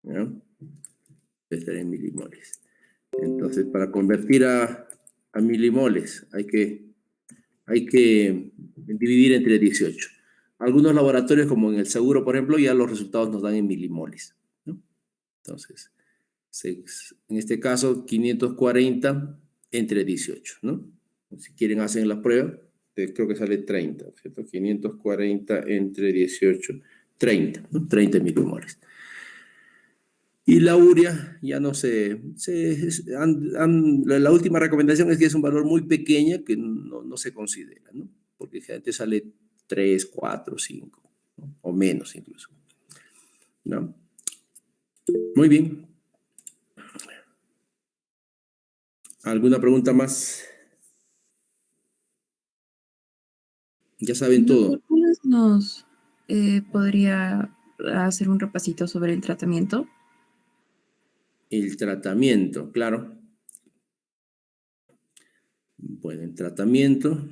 ¿Ya? Estará en milimoles. Entonces, para convertir a milimoles hay que dividir entre 18. Algunos laboratorios, como en el seguro, por ejemplo, ya los resultados nos dan en milimoles, ¿no? Entonces, en este caso, 540 entre 18, ¿no? Si quieren, hacen la prueba. Creo que sale 30, ¿cierto? 540 entre 18, 30, ¿no? 30 milimoles. Y la urea, ya no sé, la última recomendación es que es un valor muy pequeño que no se considera, ¿no? Porque generalmente sale 3, 4, 5, ¿no? O menos incluso, ¿no? Muy bien. ¿Alguna pregunta más? Ya saben todo. ¿Nos podría hacer un repasito sobre el tratamiento? El tratamiento, claro. Bueno, el tratamiento.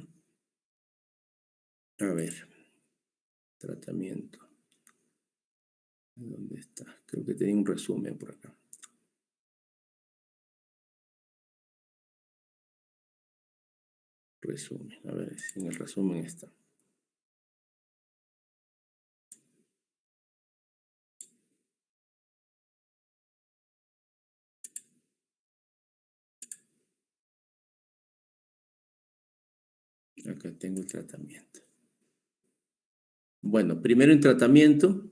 A ver, tratamiento. ¿Dónde está? Creo que tenía un resumen por acá. Resumen, a ver si en el resumen está. Acá tengo el tratamiento. Bueno, primero en tratamiento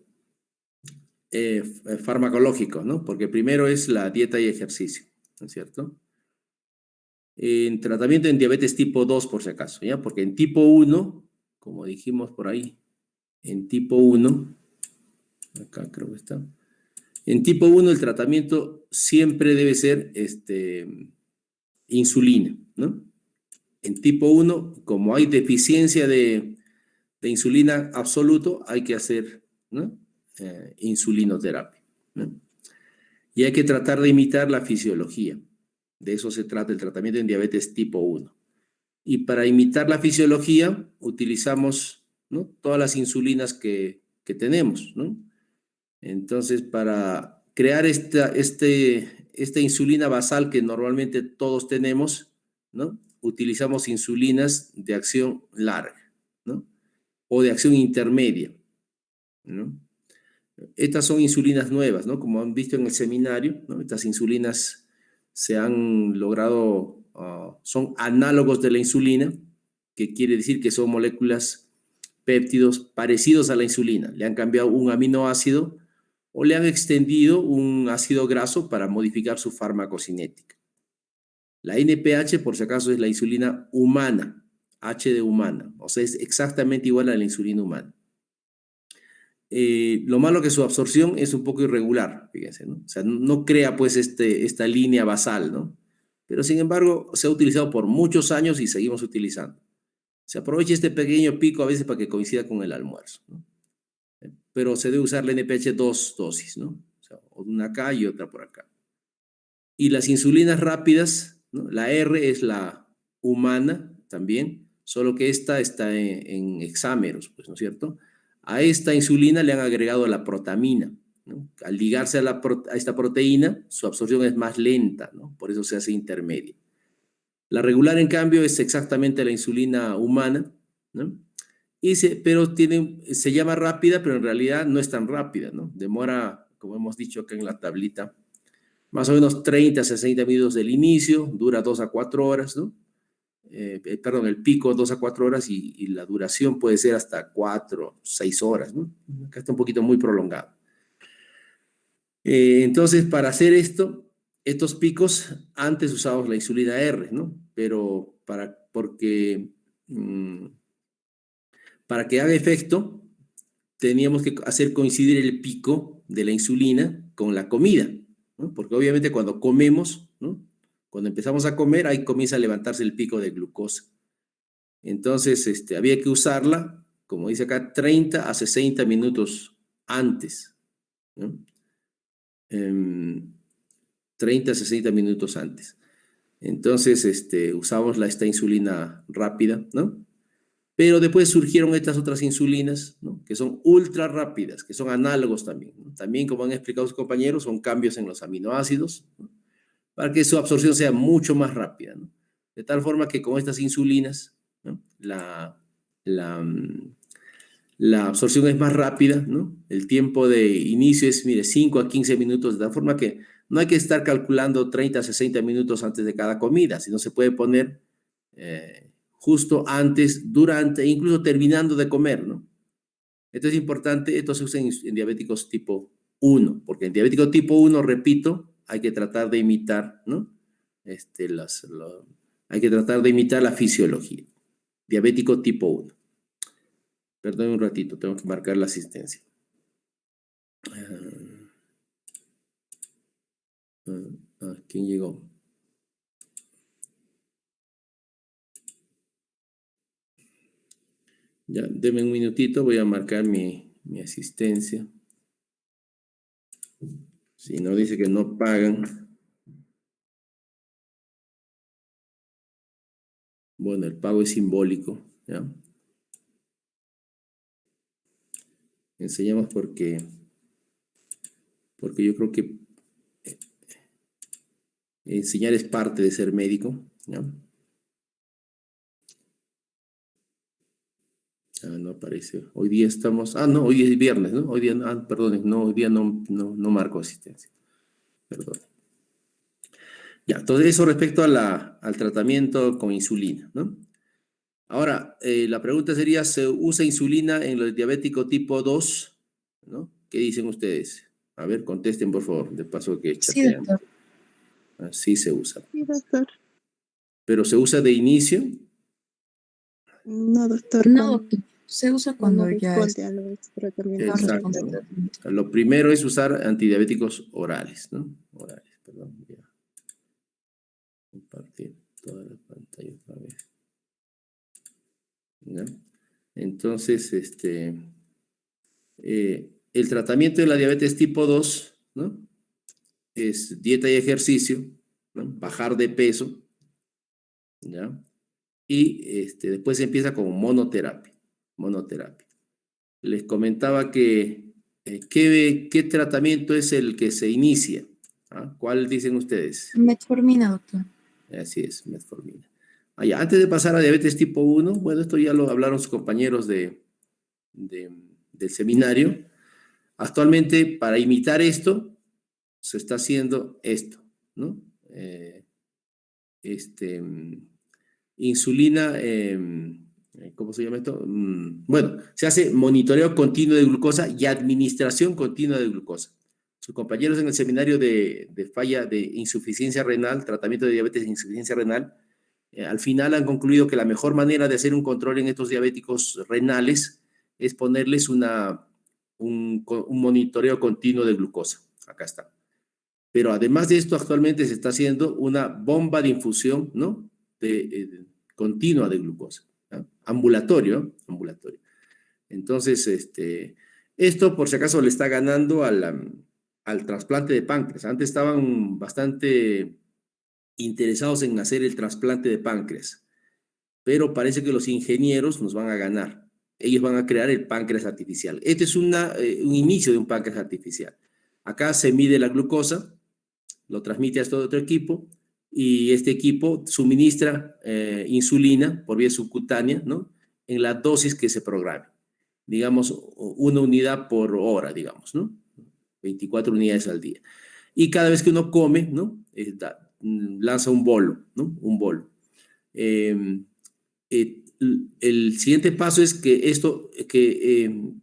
farmacológico, ¿no? Porque primero es la dieta y ejercicio, ¿no es cierto? En tratamiento en diabetes tipo 2, por si acaso, ¿ya? Porque en tipo 1, como dijimos por ahí, en tipo 1, acá creo que está, en tipo 1 el tratamiento siempre debe ser insulina, ¿no? En tipo 1, como hay deficiencia de insulina absoluto, hay que hacer, ¿no? Insulinoterapia, ¿no? Y hay que tratar de imitar la fisiología. De eso se trata el tratamiento en diabetes tipo 1. Y para imitar la fisiología utilizamos, ¿no?, todas las insulinas que tenemos, ¿no? Entonces, para crear esta insulina basal que normalmente todos tenemos, ¿no?, utilizamos insulinas de acción larga, ¿no?, o de acción intermedia, ¿no? Estas son insulinas nuevas, ¿no? Como han visto en el seminario, ¿no? Estas insulinas se han logrado, son análogos de la insulina, que quiere decir que son moléculas, péptidos parecidos a la insulina. Le han cambiado un aminoácido o le han extendido un ácido graso para modificar su farmacocinética. La NPH, por si acaso, es la insulina humana, H de humana, o sea, es exactamente igual a la insulina humana. Lo malo que su absorción es un poco irregular, fíjense, ¿no? O sea, no crea pues esta línea basal, ¿no? Pero sin embargo se ha utilizado por muchos años y seguimos utilizando. Se aprovecha este pequeño pico a veces para que coincida con el almuerzo, ¿no? Pero se debe usar la NPH 2 dosis, ¿no? O sea, una acá y otra por acá. Y las insulinas rápidas, ¿no? La R es la humana también, solo que esta está en hexámeros, pues, ¿no es cierto? A esta insulina le han agregado la protamina, ¿no? Al ligarse a esta proteína, su absorción es más lenta, ¿no? Por eso se hace intermedia. La regular, en cambio, es exactamente la insulina humana, ¿no? Pero se llama rápida, pero en realidad no es tan rápida, ¿no? Demora, como hemos dicho acá en la tablita, más o menos 30 a 60 minutos del inicio, dura 2 a 4 horas, ¿no? Perdón, el pico 2 a 4 horas y la duración puede ser hasta 4, 6 horas, ¿no? Acá está un poquito muy prolongado. Entonces, para hacer estos picos, antes usábamos la insulina R, ¿no? Pero para que haga efecto, teníamos que hacer coincidir el pico de la insulina con la comida, ¿no? Porque obviamente cuando comemos, ¿no?, cuando empezamos a comer, ahí comienza a levantarse el pico de glucosa. Entonces, había que usarla, como dice acá, 30 a 60 minutos antes, ¿no? 30 a 60 minutos antes. Entonces, usamos esta insulina rápida, ¿no? Pero después surgieron estas otras insulinas, ¿no? Que son ultra rápidas, que son análogos también, ¿no? También, como han explicado sus compañeros, son cambios en los aminoácidos, ¿no? Para que su absorción sea mucho más rápida, ¿no? De tal forma que con estas insulinas, ¿no? La absorción es más rápida, ¿no? El tiempo de inicio es, mire, 5 a 15 minutos, de tal forma que no hay que estar calculando 30 a 60 minutos antes de cada comida, sino se puede poner justo antes, durante, e incluso terminando de comer, ¿no? Esto es importante, esto se usa en diabéticos tipo 1, porque en diabético tipo 1, repito, hay que tratar de imitar, ¿no? Hay que tratar de imitar la fisiología. Diabético tipo 1. Perdón un ratito, tengo que marcar la asistencia. ¿Quién llegó? Ya, denme un minutito, voy a marcar mi asistencia. Si no dice que no pagan. Bueno, el pago es simbólico, ¿ya? Enseñamos porque yo creo que enseñar es parte de ser médico, ¿ya? No aparece. Hoy día estamos... no, hoy es viernes, ¿no? Hoy día, perdón, no, hoy día no marco asistencia. Perdón. Ya, entonces eso respecto al tratamiento con insulina, ¿no? Ahora, la pregunta sería, ¿se usa insulina en los diabéticos tipo 2? ¿No? ¿Qué dicen ustedes? A ver, contesten, por favor, de paso que Sí, chatean. doctor. Sí se usa. Sí, doctor. ¿Pero se usa de inicio? No, doctor. No, doctor. Se usa cuando no ya responde a los tratamientos. Exacto. responde. Lo primero es usar antidiabéticos orales, ¿no? Orales, perdón. Voy a compartir toda la pantalla otra vez. ¿Ya? Entonces, el tratamiento de la diabetes tipo 2, ¿no? Es dieta y ejercicio, ¿no? Bajar de peso, ¿ya? Y después se empieza con monoterapia. Les comentaba que ¿qué tratamiento es el que se inicia? ¿Cuál dicen ustedes? Metformina, doctor. Así es, metformina. Antes de pasar a diabetes tipo 1, bueno, esto ya lo hablaron sus compañeros del seminario. Actualmente, para imitar esto, se está haciendo esto, ¿no? Insulina, ¿cómo se llama esto? Bueno, se hace monitoreo continuo de glucosa y administración continua de glucosa. Sus compañeros en el seminario de falla de insuficiencia renal, tratamiento de diabetes de insuficiencia renal, al final han concluido que la mejor manera de hacer un control en estos diabéticos renales es ponerles un monitoreo continuo de glucosa. Acá está. Pero además de esto, actualmente se está haciendo una bomba de infusión, ¿no? Continua de glucosa, ¿no? Ambulatorio. Entonces, esto por si acaso le está ganando al trasplante de páncreas. Antes estaban bastante interesados en hacer el trasplante de páncreas, pero parece que los ingenieros nos van a ganar. Ellos van a crear el páncreas artificial. Este es un inicio de un páncreas artificial. Acá se mide la glucosa, lo transmite a todo otro equipo y este equipo suministra insulina por vía subcutánea, ¿no? En la dosis que se programe. Digamos, 1 unidad por hora, digamos, ¿no? 24 unidades al día. Y cada vez que uno come, ¿no? Lanza un bolo, ¿no? Un bolo. El siguiente paso es que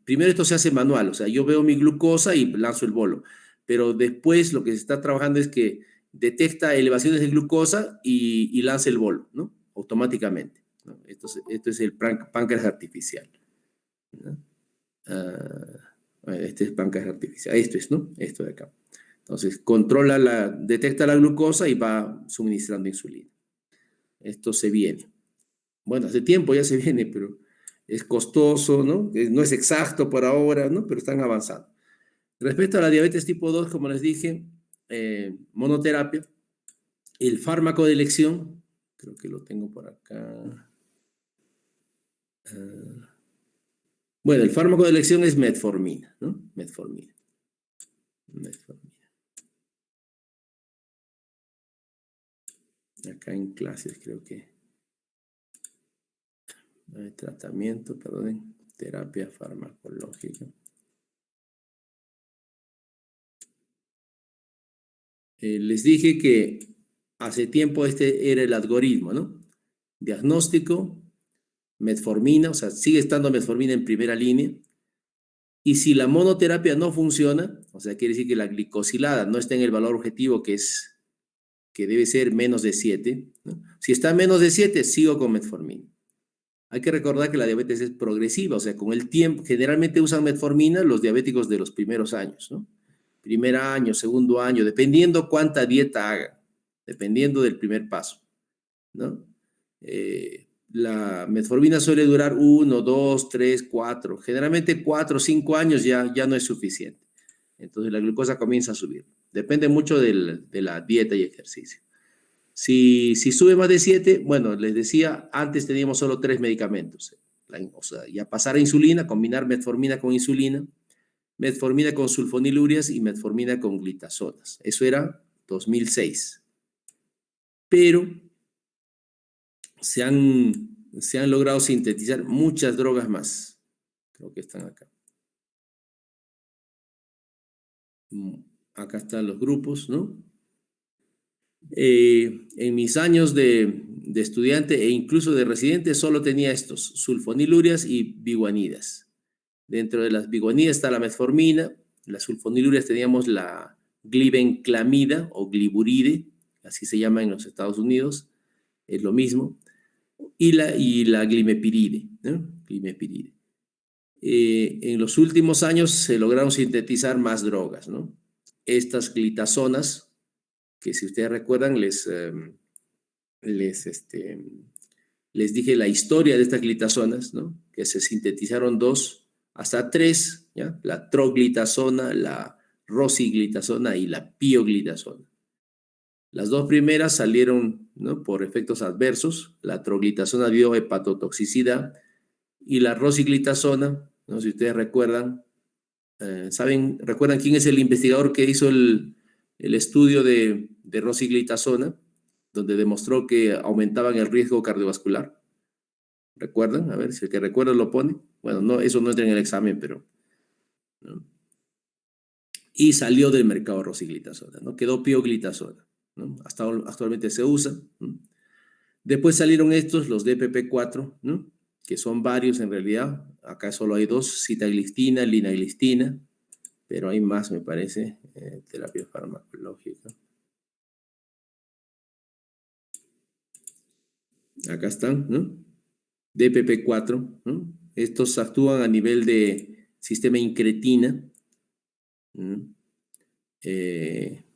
primero esto se hace manual, o sea, yo veo mi glucosa y lanzo el bolo, pero después lo que se está trabajando es que detecta elevaciones de glucosa y lanza el bolo, ¿no? Automáticamente, ¿no? Esto es el páncreas artificial, ¿no? Este es páncreas artificial, esto es, ¿no? Esto de acá. Entonces, detecta la glucosa y va suministrando insulina. Esto se viene. Bueno, hace tiempo ya se viene, pero es costoso, ¿no? No es exacto por ahora, ¿no? Pero están avanzando. Respecto a la diabetes tipo 2, como les dije, monoterapia, el fármaco de elección, creo que lo tengo por acá. Bueno, el fármaco de elección es metformina, ¿no? Metformina. Acá en clases creo que tratamiento, perdón, terapia farmacológica. Les dije que hace tiempo este era el algoritmo, ¿no? Diagnóstico, metformina, o sea, sigue estando metformina en primera línea. Y si la monoterapia no funciona, o sea, quiere decir que la glicosilada no está en el valor objetivo que debe ser menos de 7, ¿no? Si está menos de 7, sigo con metformina. Hay que recordar que la diabetes es progresiva, o sea, con el tiempo, generalmente usan metformina los diabéticos de los primeros años, ¿no? Primer año, segundo año, dependiendo cuánta dieta hagan, dependiendo del primer paso, ¿no? La metformina suele durar 1, 2, 3, 4, generalmente 4 o 5 años ya no es suficiente. Entonces la glucosa comienza a subir. Depende mucho de la dieta y ejercicio. Si sube más de 7, bueno, les decía, antes teníamos solo 3 medicamentos. O sea, ya pasar a insulina, combinar metformina con insulina, metformina con sulfonilurias y metformina con glitazonas. Eso era 2006. Pero se han logrado sintetizar muchas drogas más. Creo que están acá. Acá están los grupos, ¿no? En mis años de estudiante e incluso de residente solo tenía estos, sulfonilurias y biguanidas. Dentro de las biguanidas está la metformina, las sulfonilurias teníamos la glibenclamida o gliburide, así se llama en los Estados Unidos, es lo mismo, y la glimepiride, ¿no? Glimepiride. En los últimos años se lograron sintetizar más drogas, ¿no? Estas glitazonas, que si ustedes recuerdan, les dije la historia de estas glitazonas, ¿no? Que se sintetizaron 2 hasta 3, ¿ya? La troglitazona, la rosiglitazona y la pioglitazona. Las 2 primeras salieron, ¿no? Por efectos adversos. La troglitazona dio hepatotoxicidad y la rosiglitazona, ¿no? Si ustedes recuerdan, ¿recuerdan quién es el investigador que hizo el estudio de rosiglitazona, donde demostró que aumentaban el riesgo cardiovascular? ¿Recuerdan? A ver, si el que recuerda lo pone. Bueno, no, eso no entra en el examen, pero... ¿no? Y salió del mercado rosiglitazona, ¿no? Quedó pioglitazona, ¿no? Actualmente se usa, ¿no? Después salieron estos, los DPP-4, ¿no? Que son varios en realidad. Acá solo hay 2, sitagliptina, linagliptina, pero hay más, me parece, terapia farmacológica. Acá están, ¿no? DPP-4, ¿no? Estos actúan a nivel de sistema incretina, ¿no?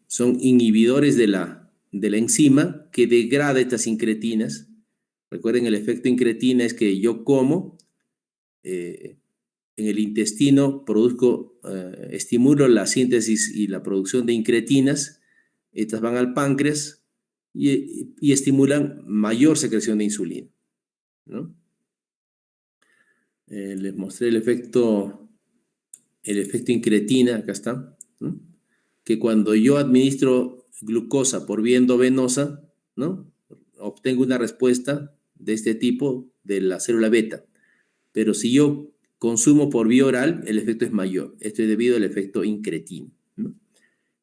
Son inhibidores de la enzima que degrada estas incretinas. Recuerden, el efecto incretina es que yo como, en el intestino estimulo la síntesis y la producción de incretinas, estas van al páncreas y estimulan mayor secreción de insulina, ¿no? Les mostré el efecto incretina, acá está, ¿no? Que cuando yo administro glucosa por vía endovenosa, ¿no? Obtengo una respuesta de este tipo de la célula beta. Pero si yo consumo por vía oral, el efecto es mayor. Esto es debido al efecto incretina, ¿no?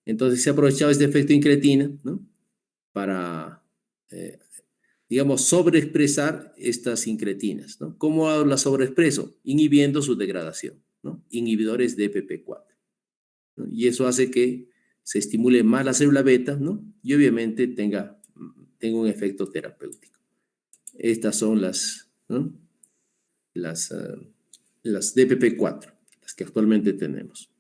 Entonces se ha aprovechado este efecto incretina, ¿no? Para, digamos, sobreexpresar estas incretinas, ¿no? ¿Cómo las sobreexpreso? Inhibiendo su degradación, ¿no? Inhibidores de DPP-4, ¿no? Y eso hace que se estimule más la célula beta, ¿no? Y obviamente tenga un efecto terapéutico. Estas son ¿no? las DPP-4, las que actualmente tenemos.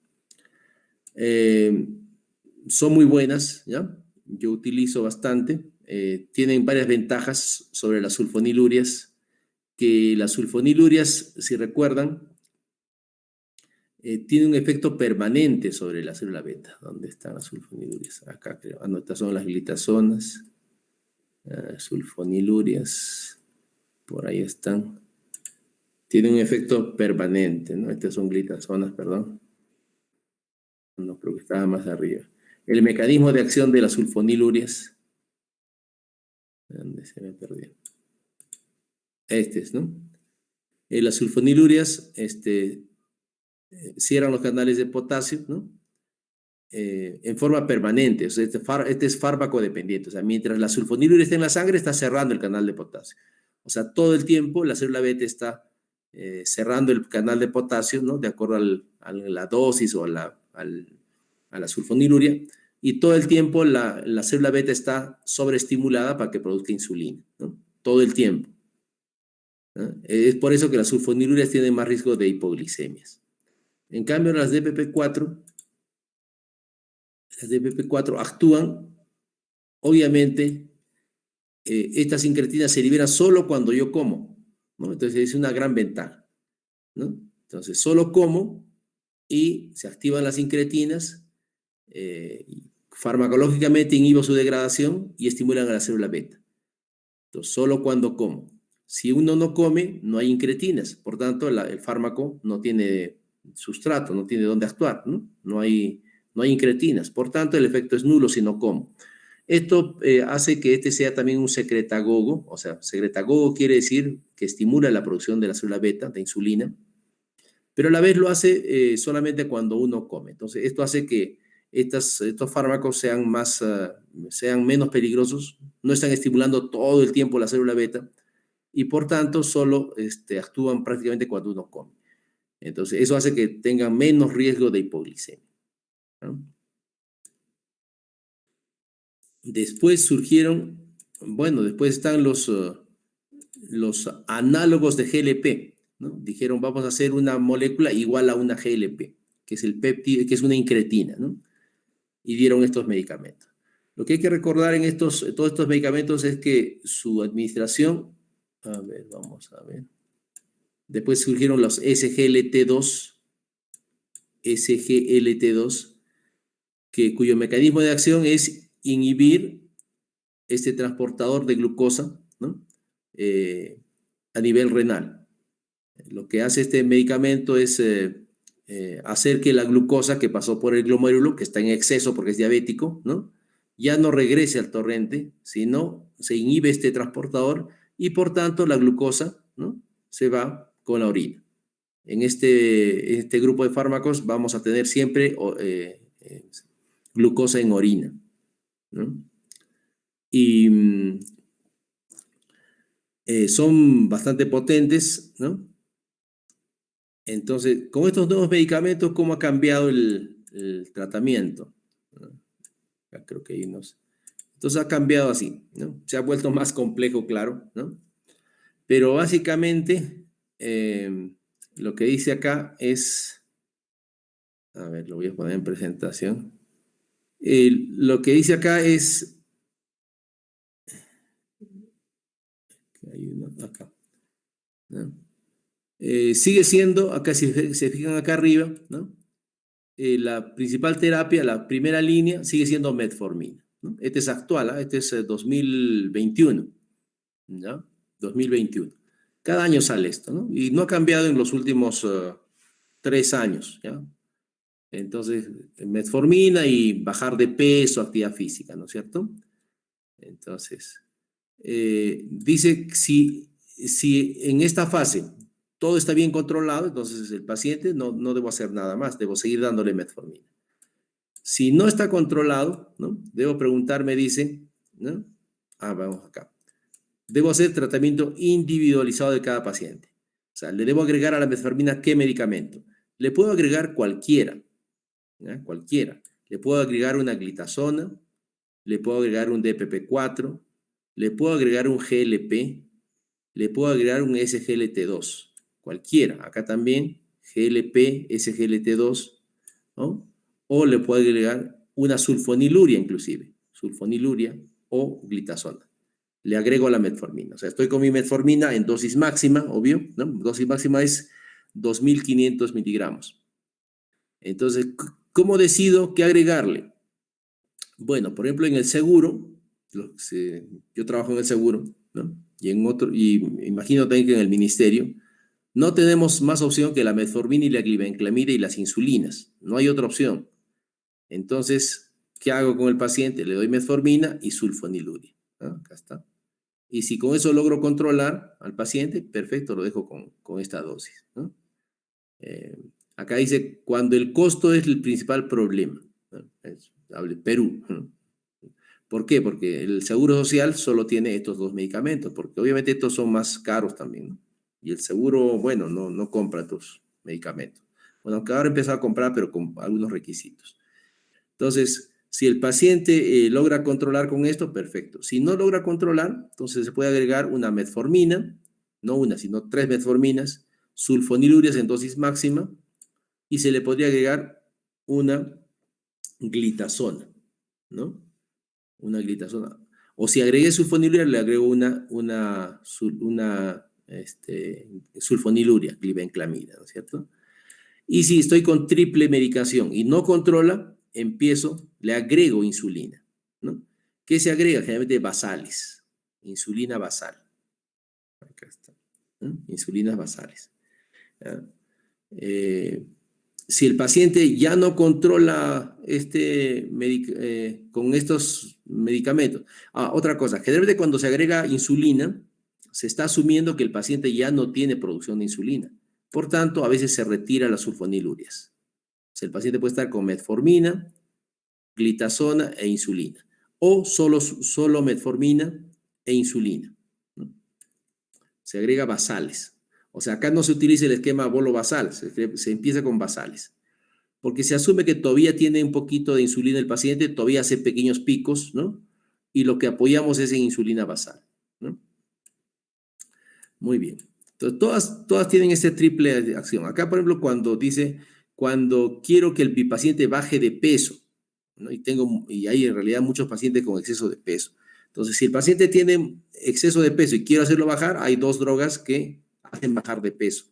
Son muy buenas, ¿ya? Yo utilizo bastante. Tienen varias ventajas sobre las sulfonilurias, que las sulfonilurias, si recuerdan, tienen un efecto permanente sobre la célula beta. ¿Dónde están las sulfonilurias? Acá creo. Estas son las glitazonas, sulfonilurias, por ahí están. Tiene un efecto permanente, ¿no? Estas son glitazonas, perdón. No, creo que estaba más arriba. El mecanismo de acción de las sulfonilurias. ¿Dónde se me perdió? Este es, ¿no? Las sulfonilurias cierran los canales de potasio, ¿no? En forma permanente. O sea, este es fármaco dependiente. O sea, mientras la sulfoniluria está en la sangre, está cerrando el canal de potasio. O sea, todo el tiempo la célula beta está cerrando el canal de potasio, ¿no? De acuerdo a la dosis o a la sulfoniluria. Y todo el tiempo la célula beta está sobreestimulada para que produzca insulina, ¿no? Todo el tiempo, ¿no? Es por eso que las sulfonilurias tienen más riesgo de hipoglicemias. En cambio, las DPP-4 actúan, obviamente, estas incretinas se liberan solo cuando yo como, ¿no? Entonces es una gran ventaja, ¿no? Entonces solo como y se activan las incretinas, farmacológicamente inhibo su degradación y estimulan a la célula beta. Entonces solo cuando como. Si uno no come, no hay incretinas, por tanto el fármaco no tiene sustrato, no tiene dónde actuar, ¿no? No hay incretinas, por tanto el efecto es nulo si no como. Esto hace que este sea también un secretagogo, o sea, secretagogo quiere decir que estimula la producción de la célula beta, de insulina, pero a la vez lo hace solamente cuando uno come. Entonces, esto hace que estos fármacos sean menos peligrosos, no están estimulando todo el tiempo la célula beta y por tanto solo actúan prácticamente cuando uno come. Entonces, eso hace que tengan menos riesgo de hipoglicemia, ¿no? Después surgieron, bueno, después están los análogos de GLP, ¿no? Dijeron, vamos a hacer una molécula igual a una GLP, que es el péptido, que es una incretina, ¿no? Y dieron estos medicamentos. Lo que hay que recordar en todos estos medicamentos es que su administración, a ver, vamos a ver. Después surgieron los SGLT2, cuyo mecanismo de acción es inhibir este transportador de glucosa, ¿no? A nivel renal. Lo que hace este medicamento es hacer que la glucosa que pasó por el glomérulo, que está en exceso porque es diabético, ¿no? Ya no regrese al torrente, sino se inhibe este transportador y por tanto la glucosa, ¿no? Se va con la orina. En este grupo de fármacos vamos a tener siempre glucosa en orina, ¿no? Y son bastante potentes, ¿no? Entonces, con estos nuevos medicamentos, ¿cómo ha cambiado el tratamiento? Ya creo que hay unos. Entonces ha cambiado así, ¿no? Se ha vuelto más complejo, claro, ¿no? Pero básicamente lo que dice acá es, a ver, lo voy a poner en presentación. Lo que dice acá es, hay uno acá, ¿no? Sigue siendo, acá si se fijan acá arriba, ¿no? La principal terapia, la primera línea, sigue siendo metformina, ¿no? Este es actual, ¿eh? Este es 2021, ¿ya? 2021. Cada año sale esto, ¿no? Y no ha cambiado en los últimos 3 años, ¿ya? Entonces, metformina y bajar de peso, actividad física, ¿no es cierto? Entonces, dice si en esta fase todo está bien controlado, entonces el paciente no debo hacer nada más, debo seguir dándole metformina. Si no está controlado, ¿no? Debo preguntarme, dice, ¿no? Vamos acá. Debo hacer tratamiento individualizado de cada paciente. O sea, le debo agregar a la metformina qué medicamento. Le puedo agregar cualquiera, ¿ya? Cualquiera. Le puedo agregar una glitazona, le puedo agregar un DPP-4, le puedo agregar un GLP, le puedo agregar un SGLT2, cualquiera. Acá también GLP, SGLT2, ¿no? O le puedo agregar una sulfoniluria inclusive, sulfoniluria o glitazona. Le agrego la metformina. O sea, estoy con mi metformina en dosis máxima, obvio, ¿no? Dosis máxima es 2.500 miligramos. Entonces, ¿cómo decido qué agregarle? Bueno, por ejemplo, en el seguro, yo trabajo en el seguro, ¿no? Y imagino también que en el ministerio, No tenemos más opción que la metformina y la glibenclamida y las insulinas. No hay otra opción. Entonces, ¿qué hago con el paciente? Le doy metformina y sulfoniluria. Acá está. Y si con eso logro controlar al paciente, perfecto, lo dejo con esta dosis, ¿no? Acá dice, cuando el costo es el principal problema, ¿no? Hable Perú, ¿no? ¿Por qué? Porque el Seguro Social solo tiene estos dos medicamentos, porque obviamente estos son más caros también, ¿no? Y el seguro, bueno, no compra estos medicamentos. Bueno, aunque ahora empezó a comprar, pero con algunos requisitos. Entonces, si el paciente logra controlar con esto, perfecto. Si no logra controlar, entonces se puede agregar una metformina, no una, sino 3 metforminas, sulfonilurias en dosis máxima, y se le podría agregar una glitazona, ¿no? Una glitazona. O si agregué sulfoniluria, le agrego una sulfoniluria, glibenclamida, ¿no es cierto? Y si estoy con triple medicación y no controla, le agrego insulina, ¿no? ¿Qué se agrega? Generalmente basales, insulina basal. Acá está, ¿no? Insulinas basales. Si el paciente ya no controla con estos medicamentos. Otra cosa, generalmente cuando se agrega insulina, se está asumiendo que el paciente ya no tiene producción de insulina. Por tanto, a veces se retira las sulfonilurias. O sea, el paciente puede estar con metformina, glitazona e insulina. O solo metformina e insulina, ¿no? Se agrega basales. O sea, acá no se utiliza el esquema bolo-basal, se empieza con basales. Porque se asume que todavía tiene un poquito de insulina el paciente, todavía hace pequeños picos, ¿no? Y lo que apoyamos es en insulina basal, ¿no? Muy bien. Entonces, todas tienen ese triple de acción. Acá, por ejemplo, cuando quiero que mi paciente baje de peso, ¿no? Y hay en realidad muchos pacientes con exceso de peso. Entonces, si el paciente tiene exceso de peso y quiero hacerlo bajar, hay 2 drogas que hacen bajar de peso.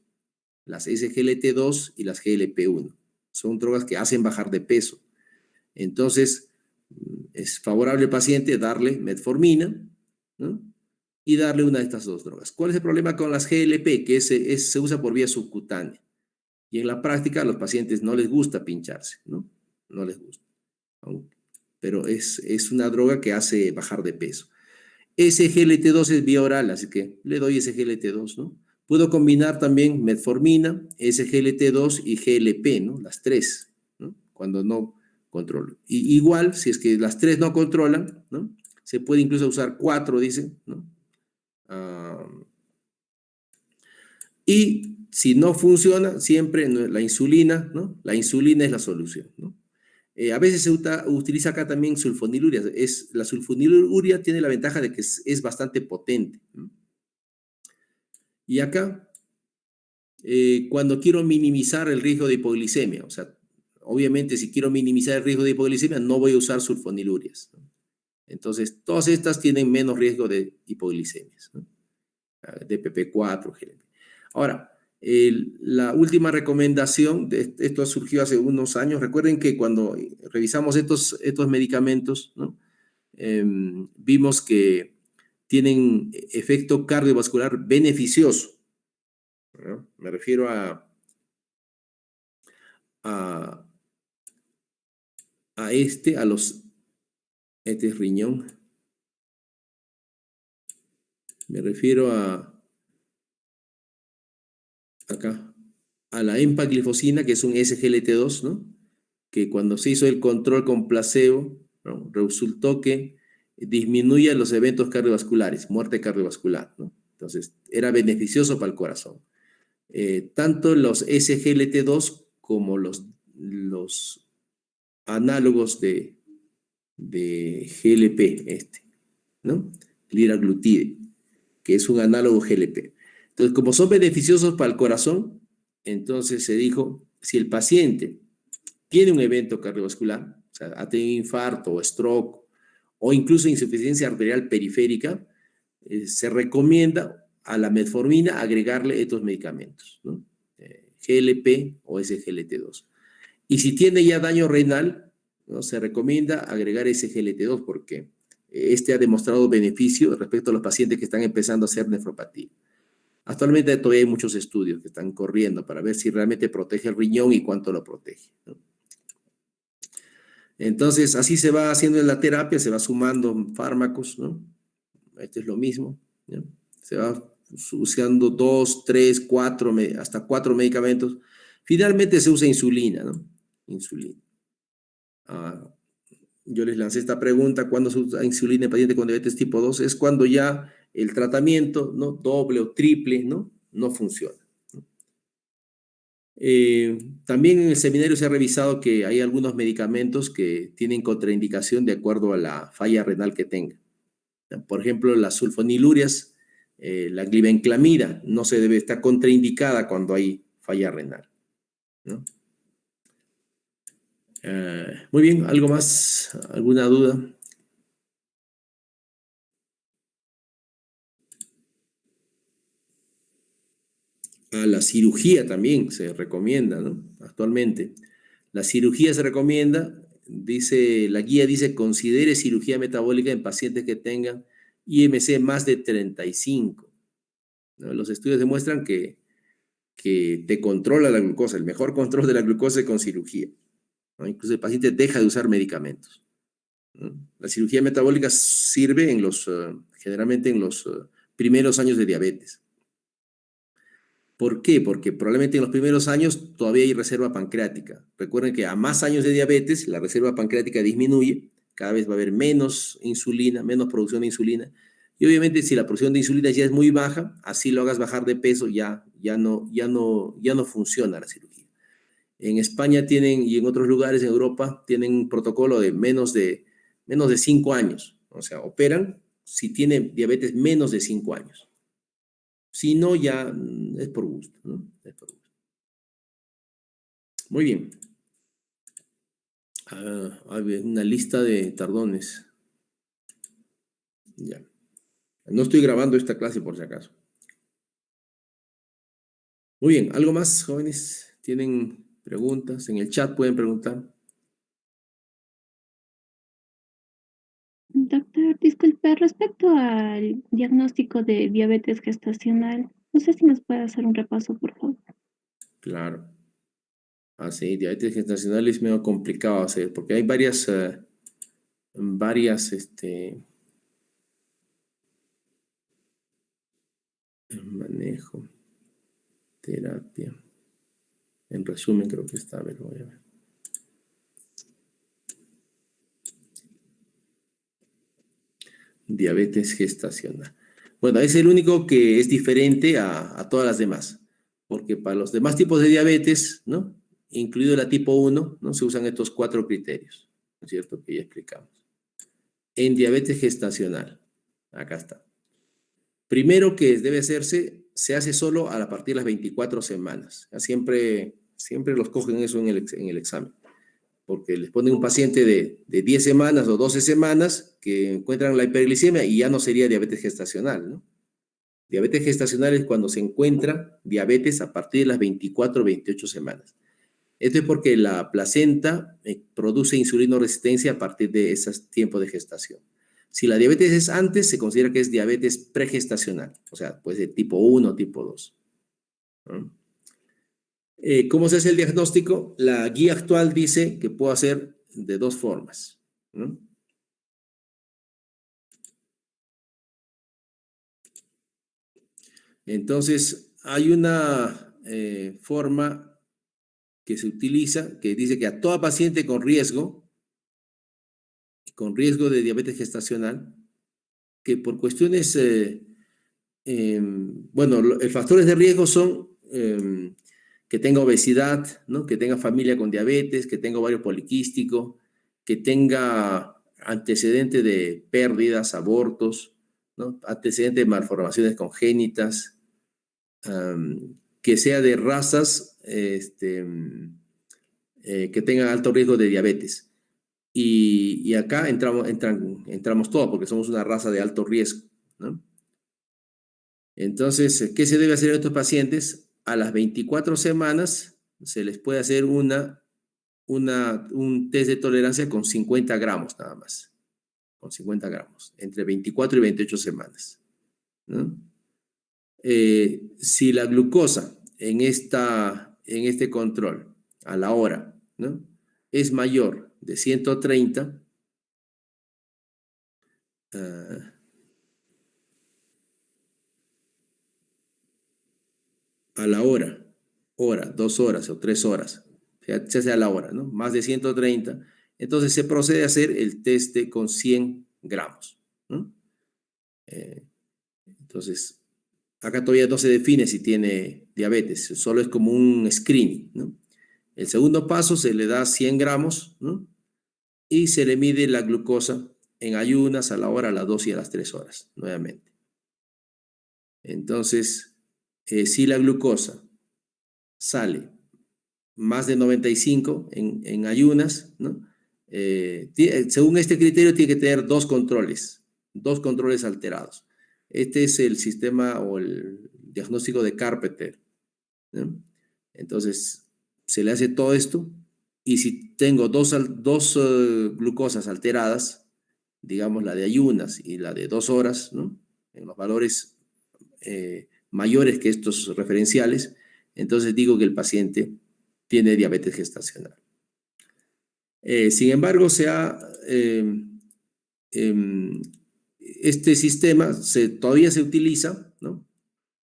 Las SGLT2 y las GLP-1. Son drogas que hacen bajar de peso. Entonces, es favorable al paciente darle metformina, ¿no? Y darle una de estas 2 drogas. ¿Cuál es el problema con las GLP? Que se usa por vía subcutánea. Y en la práctica a los pacientes no les gusta pincharse, ¿no? No les gusta. Pero es una droga que hace bajar de peso. SGLT2 es vía oral, así que le doy SGLT2, ¿no? Puedo combinar también metformina, SGLT2 y GLP, ¿no? Las 3, ¿no? Cuando no controlo. Y igual, si es que las 3 no controlan, ¿no? Se puede incluso usar 4, dice, ¿no? Y si no funciona, siempre la insulina, ¿no? La insulina es la solución, ¿no? A veces se utiliza acá también sulfoniluria. La sulfoniluria tiene la ventaja de que es bastante potente, ¿no? Y acá, cuando quiero minimizar el riesgo de hipoglicemia, o sea, obviamente si quiero minimizar el riesgo de hipoglicemia, no voy a usar sulfonilurias, ¿no? Entonces, todas estas tienen menos riesgo de hipoglicemias, ¿no? DPP4, GLP. Ahora, la última recomendación, esto surgió hace unos años. Recuerden que cuando revisamos estos medicamentos, ¿no? Vimos que tienen efecto cardiovascular beneficioso, ¿no? Me refiero este es riñón. Me refiero acá, a la empaglifosina, que es un SGLT2, ¿no? Que cuando se hizo el control con placebo, ¿no? Resultó que disminuye los eventos cardiovasculares, muerte cardiovascular, ¿no? Entonces, era beneficioso para el corazón. Tanto los SGLT2 como los análogos de GLP, ¿no? Liraglutide, que es un análogo GLP. Entonces, como son beneficiosos para el corazón, entonces se dijo, si el paciente tiene un evento cardiovascular, o sea, ha tenido infarto o stroke, o incluso insuficiencia arterial periférica, se recomienda a la metformina agregarle estos medicamentos, ¿no? GLP o SGLT2. Y si tiene ya daño renal, ¿no? Se recomienda agregar SGLT2 porque este ha demostrado beneficio respecto a los pacientes que están empezando a hacer nefropatía. Actualmente todavía hay muchos estudios que están corriendo para ver si realmente protege el riñón y cuánto lo protege, ¿no? Entonces, así se va haciendo en la terapia, se va sumando fármacos, ¿no? Este es lo mismo, ¿no? Se va usando 2, 3, 4, hasta 4 medicamentos. Finalmente se usa insulina, ¿no? Insulina. Yo les lancé esta pregunta: ¿cuándo se usa insulina en pacientes con diabetes tipo 2? Es cuando ya el tratamiento, ¿no?, doble o triple, no funciona. También en el seminario se ha revisado que hay algunos medicamentos que tienen contraindicación de acuerdo a la falla renal que tenga. Por ejemplo, las sulfonilurias, la glibenclamida, no se debe estar contraindicada cuando hay falla renal, ¿no? Muy bien, ¿algo más? ¿Alguna duda? La cirugía también se recomienda, ¿no? Actualmente. La cirugía se recomienda, dice, la guía dice, considere cirugía metabólica en pacientes que tengan IMC más de 35, ¿no? Los estudios demuestran que te controla la glucosa, el mejor control de la glucosa es con cirugía, ¿no? Incluso el paciente deja de usar medicamentos, ¿no? La cirugía metabólica sirve generalmente en los primeros años de diabetes. ¿Por qué? Porque probablemente en los primeros años todavía hay reserva pancreática. Recuerden que a más años de diabetes, la reserva pancreática disminuye, cada vez va a haber menos insulina, menos producción de insulina. Y obviamente si la producción de insulina ya es muy baja, así lo hagas bajar de peso, ya no funciona la cirugía. En España tienen, y en otros lugares en Europa, tienen un protocolo de menos de 5 años. O sea, operan si tiene diabetes menos de 5 años. Si no, ya es por gusto, ¿no? Es por gusto. Muy bien. Hay una lista de tardones. Ya. No estoy grabando esta clase por si acaso. Muy bien. ¿Algo más, jóvenes? ¿Tienen preguntas? En el chat pueden preguntar. Doctor, disculpe, respecto al diagnóstico de diabetes gestacional, no sé si nos puede hacer un repaso, por favor. Claro. Sí, diabetes gestacional es medio complicado hacer porque hay varias manejo, terapia. En resumen, creo que está. A ver, voy a ver. Diabetes gestacional. Bueno, es el único que es diferente a todas las demás, porque para los demás tipos de diabetes, ¿no?, incluido la tipo 1, ¿no?, se usan estos 4 criterios, ¿no es cierto?, que ya explicamos. En diabetes gestacional, acá está. Primero que debe hacerse, se hace solo a partir de las 24 semanas. Siempre los cogen eso en el examen, porque les ponen un paciente de 10 semanas o 12 semanas que encuentran la hiperglicemia y ya no sería diabetes gestacional, ¿no? Diabetes gestacional es cuando se encuentra diabetes a partir de las 24 o 28 semanas. Esto es porque la placenta produce insulinoresistencia a partir de ese tiempo de gestación. Si la diabetes es antes, se considera que es diabetes pregestacional, o sea, pues de tipo 1 o tipo 2, ¿no? ¿Cómo se hace el diagnóstico? La guía actual dice que puedo hacer de 2 formas, ¿no? Entonces, hay una forma que se utiliza que dice que a toda paciente con riesgo de diabetes gestacional, que por cuestiones, bueno, los factores de riesgo son que tenga obesidad, ¿no?, que tenga familia con diabetes, que tenga ovario poliquístico, que tenga antecedente de pérdidas, abortos, ¿no?, antecedente de malformaciones congénitas, que sea de razas que tengan alto riesgo de diabetes. Y acá entramos todos porque somos una raza de alto riesgo, ¿no? Entonces, ¿qué se debe hacer en estos pacientes? A las 24 semanas se les puede hacer un test de tolerancia con 50 gramos nada más, con 50 gramos, entre 24 y 28 semanas, ¿no? Si la glucosa en este control a la hora, ¿no?, es mayor de 130, a la hora, 2 horas o 3 horas, se hace a la hora, ¿no?, más de 130, entonces se procede a hacer el test con 100 gramos, ¿no? Entonces, acá todavía no se define si tiene diabetes, solo es como un screening, ¿no? El segundo paso se le da 100 gramos, ¿no?, y se le mide la glucosa en ayunas, a la hora, a las 2 y a las 3 horas, nuevamente. Entonces, si la glucosa sale más de 95 en ayunas, ¿no?, según este criterio tiene que tener dos controles alterados. Este es el sistema o el diagnóstico de Carpenter, ¿no? Entonces, se le hace todo esto y si tengo dos glucosas alteradas, digamos la de ayunas y la de 2 horas, ¿no?, en los valores mayores que estos referenciales, entonces digo que el paciente tiene diabetes gestacional. Sin embargo, este sistema todavía se utiliza, ¿no?,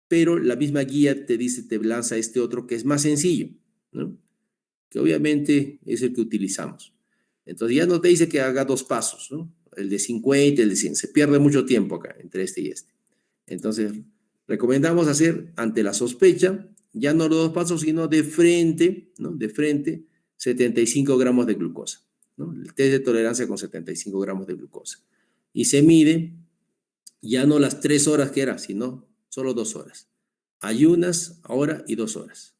pero la misma guía te dice, te lanza este otro que es más sencillo, ¿no?, que obviamente es el que utilizamos. Entonces ya no te dice que haga 2 pasos, ¿no?, el de 50, el de 100, se pierde mucho tiempo acá entre este y este. Entonces, recomendamos hacer ante la sospecha, ya no los 2 pasos, sino de frente, ¿no?, de frente, 75 gramos de glucosa, ¿no?, el test de tolerancia con 75 gramos de glucosa. Y se mide ya no las 3 horas que era, sino solo 2 horas. Ayunas, hora y 2 horas,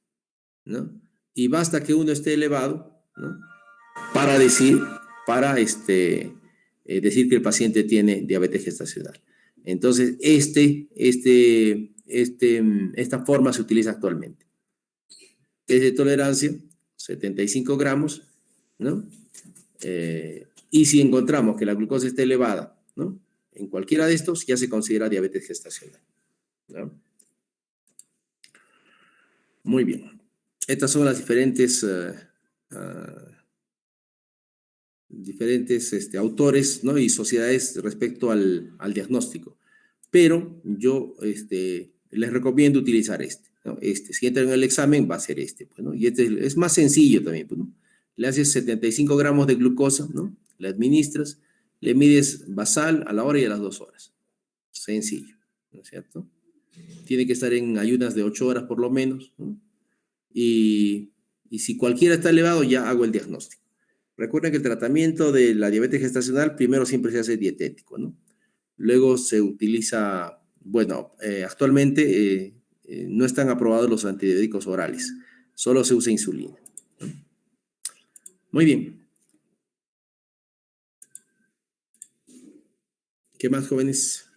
¿no? Y basta que uno esté elevado, ¿no?, para decir que el paciente tiene diabetes gestacional. Entonces, esta forma se utiliza actualmente. Test de tolerancia, 75 gramos, ¿no? Y si encontramos que la glucosa está elevada, ¿no?, en cualquiera de estos, ya se considera diabetes gestacional, ¿no? Muy bien. Estas son las diferentes autores, ¿no?, y sociedades respecto al diagnóstico. Pero yo les recomiendo utilizar ¿no? Si entran en el examen, va a ser pues, ¿no? Y es más sencillo también, pues, ¿no? Le haces 75 gramos de glucosa, ¿no?, le administras, le mides basal a la hora y a las 2 horas. Sencillo, ¿no es cierto? Tiene que estar en ayunas de 8 horas por lo menos, ¿no? Y si cualquiera está elevado, ya hago el diagnóstico. Recuerden que el tratamiento de la diabetes gestacional primero siempre se hace dietético, ¿no? Luego se utiliza, bueno, actualmente no están aprobados los antidiabéticos orales, solo se usa insulina, ¿no? Muy bien. ¿Qué más, jóvenes?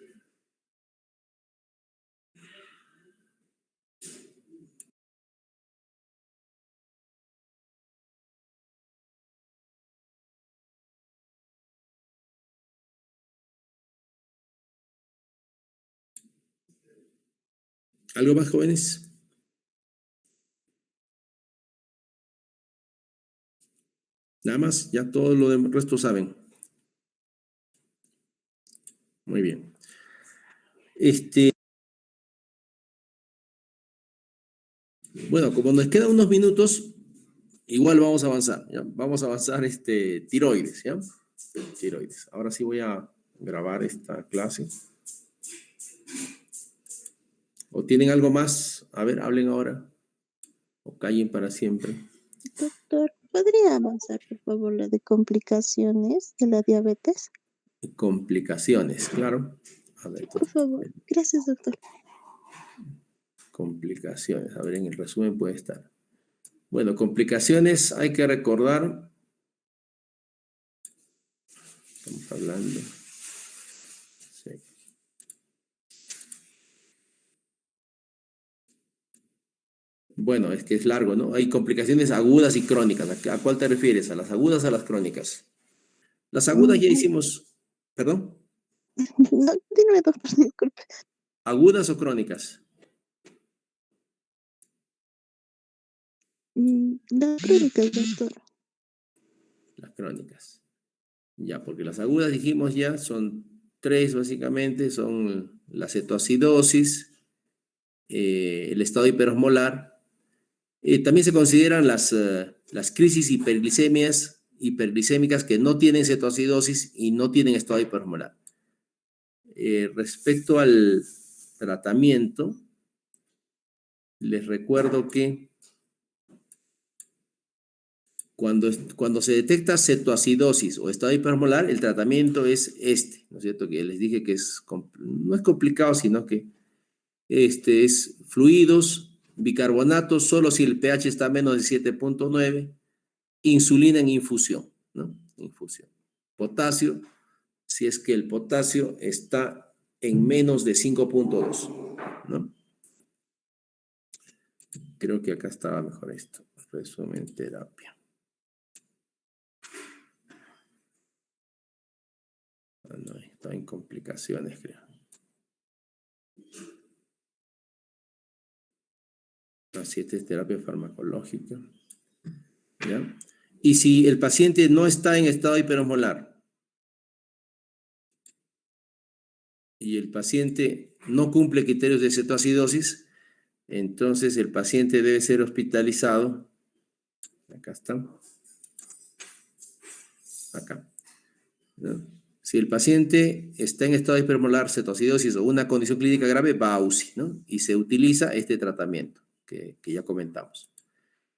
¿Algo más, jóvenes? Nada más, ya todo lo del resto saben. Muy bien. Bueno, como nos quedan unos minutos, igual vamos a avanzar, ¿ya? Vamos a avanzar tiroides, ¿ya? Tiroides. Ahora sí voy a grabar esta clase. ¿O tienen algo más? A ver, hablen ahora. O callen para siempre. Doctor, ¿podría avanzar, por favor, la de complicaciones de la diabetes? Complicaciones, claro. A ver, Por favor. Gracias, doctor. Complicaciones. A ver, en el resumen puede estar. Bueno, complicaciones, hay que recordar. Estamos hablando. Sí. Bueno, es que es largo, ¿no? Hay complicaciones agudas y crónicas. ¿A cuál te refieres? ¿A las agudas o a las crónicas? Las agudas ya hicimos. ¿Perdón? No, dime, doctor, disculpe. ¿Agudas o crónicas? Las crónicas, doctor. Las crónicas. Ya, porque las agudas dijimos ya, son 3 básicamente, son la cetoacidosis, el estado hiperosmolar. También se consideran las crisis hiperglicémicas que no tienen cetoacidosis y no tienen estado hiperosmolar. Respecto al tratamiento, les recuerdo que cuando se detecta cetoacidosis o estado hiperosmolar, el tratamiento es ¿no es cierto? Que les dije que no es complicado, sino que es fluidos, bicarbonatos, solo si el pH está menos de 7.9, insulina en infusión, ¿no? Infusión. Potasio, si es que el potasio está en menos de 5.2, ¿no? Creo que acá estaba mejor esto. Resumen terapia. No, está en complicaciones, creo. Así es terapia farmacológica. ¿Ya? Y si el paciente no está en estado hiperosmolar y el paciente no cumple criterios de cetoacidosis, entonces el paciente debe ser hospitalizado. Acá está. Acá. ¿No? Si el paciente está en estado hiperosmolar, cetoacidosis o una condición clínica grave, va a UCI, ¿no? Y se utiliza este tratamiento que ya comentamos.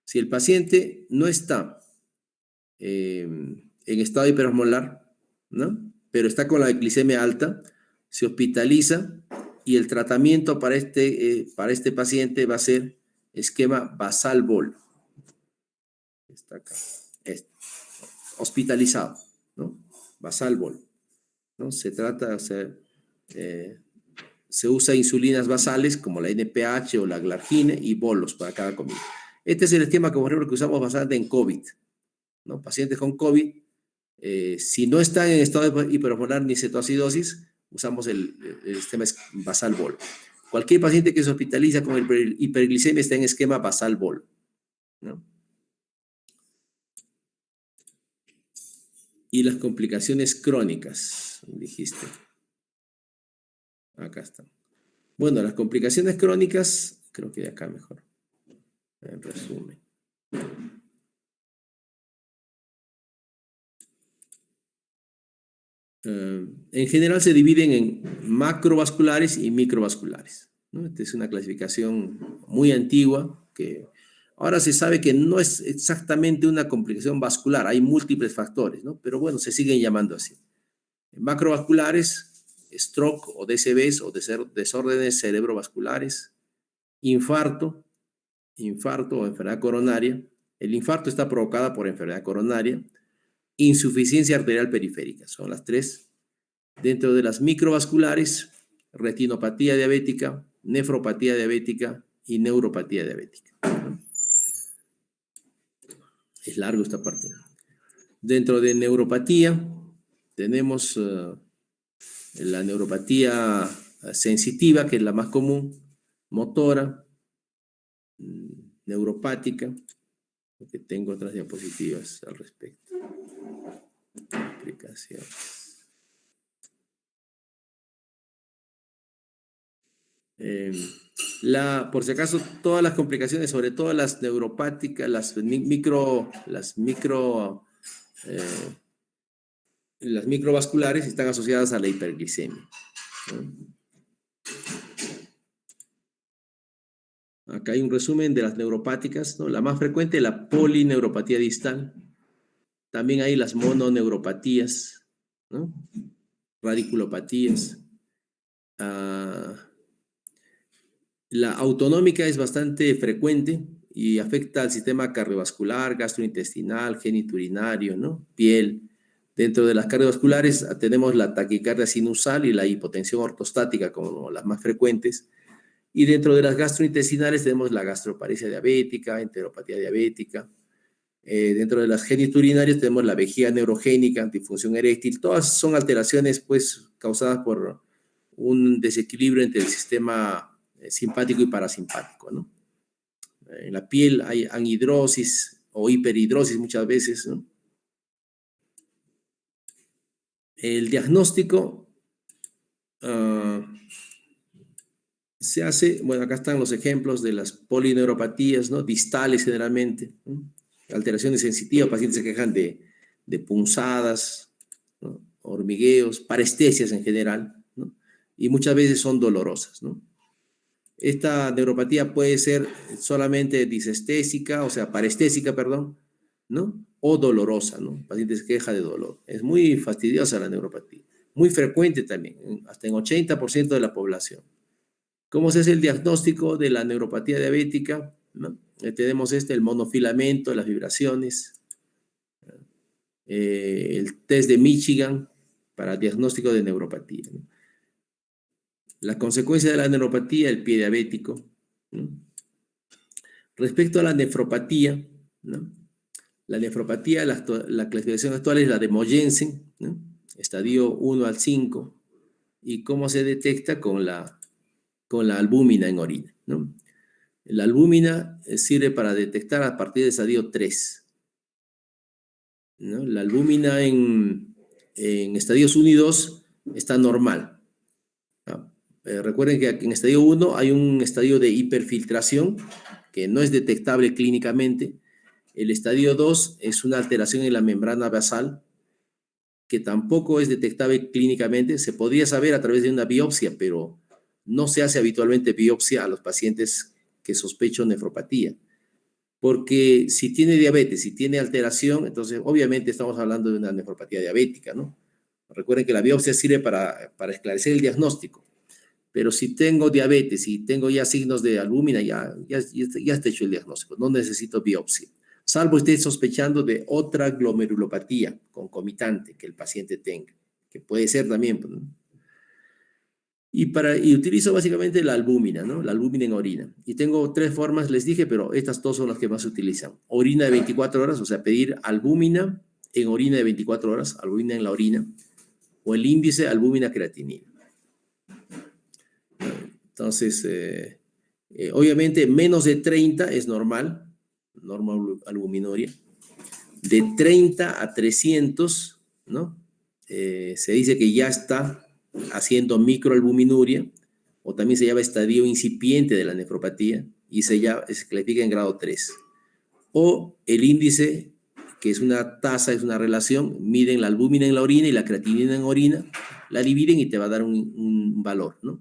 Si el paciente no está en estado hiperosmolar, ¿no? Pero está con la glicemia alta, se hospitaliza y el tratamiento para este paciente va a ser esquema basal-bol. Está acá. Hospitalizado, ¿no? Basal-bol, ¿no? Se trata, o sea, se usa insulinas basales como la NPH o la glargine y bolos para cada comida. Este es el esquema que, por ejemplo, que usamos bastante en COVID, ¿no? Pacientes con COVID, si no están en estado hiperosmolar ni cetoacidosis, usamos el esquema basal-bol. Cualquier paciente que se hospitaliza con hiperglicemia está en esquema basal-bol, ¿no? Y las complicaciones crónicas, dijiste. Acá están. Bueno, las complicaciones crónicas, creo que de acá mejor. En resumen. En general se dividen en macrovasculares y microvasculares, ¿no? Esta es una clasificación muy antigua que ahora se sabe que no es exactamente una complicación vascular, hay múltiples factores, ¿no? Pero bueno, se siguen llamando así. Macrovasculares, stroke o DCBs o desórdenes cerebrovasculares, infarto o enfermedad coronaria. El infarto está provocada por enfermedad coronaria. Insuficiencia arterial periférica, son las 3. Dentro de las microvasculares, retinopatía diabética, nefropatía diabética y neuropatía diabética. Es largo esta parte. Dentro de neuropatía tenemos la neuropatía sensitiva, que es la más común, motora, neuropática, porque tengo otras diapositivas al respecto. Aplicaciones. Por si acaso, todas las complicaciones, sobre todo las neuropáticas, las microvasculares, están asociadas a la hiperglicemia, ¿no? Acá hay un resumen de las neuropáticas, ¿no? La más frecuente, la polineuropatía distal. También hay las mononeuropatías, ¿no? Radiculopatías. La autonómica es bastante frecuente y afecta al sistema cardiovascular, gastrointestinal, genitourinario, ¿no? Piel. Dentro de las cardiovasculares tenemos la taquicardia sinusal y la hipotensión ortostática como las más frecuentes. Y dentro de las gastrointestinales tenemos la gastroparesia diabética, enteropatía diabética. Dentro de las geniturinarias tenemos la vejiga neurogénica, disfunción eréctil. Todas son alteraciones, pues, causadas por un desequilibrio entre el sistema simpático y parasimpático, ¿no? En la piel hay anhidrosis o hiperhidrosis muchas veces, ¿no? El diagnóstico se hace, bueno, acá están los ejemplos de las polineuropatías, ¿no? Distales generalmente, ¿no? Alteraciones sensitivas, pacientes se quejan de punzadas, ¿no? Hormigueos, parestesias en general, ¿no? Y muchas veces son dolorosas, ¿no? Esta neuropatía puede ser solamente disestésica, o sea, parestésica, perdón, ¿no? O dolorosa, ¿no? El paciente se queja de dolor. Es muy fastidiosa la neuropatía. Muy frecuente también, hasta en 80% de la población. ¿Cómo se hace el diagnóstico de la neuropatía diabética? ¿No? Tenemos el monofilamento, las vibraciones, el test de Michigan para diagnóstico de neuropatía, ¿no? La consecuencia de la neuropatía, el pie diabético, ¿no? Respecto a la nefropatía, ¿no? La nefropatía, la clasificación actual es la de Mogensen, ¿no? Estadio 1 al 5, y cómo se detecta con la albúmina en orina, ¿no? La albúmina sirve para detectar a partir de estadio 3, ¿no? La albúmina en estadios 1 y 2 está normal, ¿no? Recuerden que en estadio 1 hay un estadio de hiperfiltración que no es detectable clínicamente. El estadio 2 es una alteración en la membrana basal que tampoco es detectable clínicamente. Se podría saber a través de una biopsia, pero no se hace habitualmente biopsia a los pacientes que sospechan nefropatía. Porque si tiene diabetes, si tiene alteración, entonces obviamente estamos hablando de una nefropatía diabética, ¿no? Recuerden que la biopsia sirve para esclarecer el diagnóstico. Pero si tengo diabetes y tengo ya signos de albúmina, ya está hecho el diagnóstico. No necesito biopsia. Salvo esté sospechando de otra glomerulopatía concomitante que el paciente tenga, que puede ser también, ¿no? Y utilizo básicamente la albúmina, ¿no? La albúmina en orina. Y tengo 3 formas, les dije, pero estas 2 son las que más se utilizan. Orina de 24 horas, o sea, pedir albúmina en orina de 24 horas, albúmina en la orina, o el índice albúmina creatinina. Entonces, obviamente, menos de 30 es normal, norma albuminuria. De 30 a 300, ¿no? Se dice que ya está haciendo microalbuminuria, o también se llama estadio incipiente de la nefropatía, y se clasifica en grado 3. O el índice, que es una tasa, es una relación, miden la albúmina en la orina y la creatinina en orina, la dividen y te va a dar un valor, ¿no?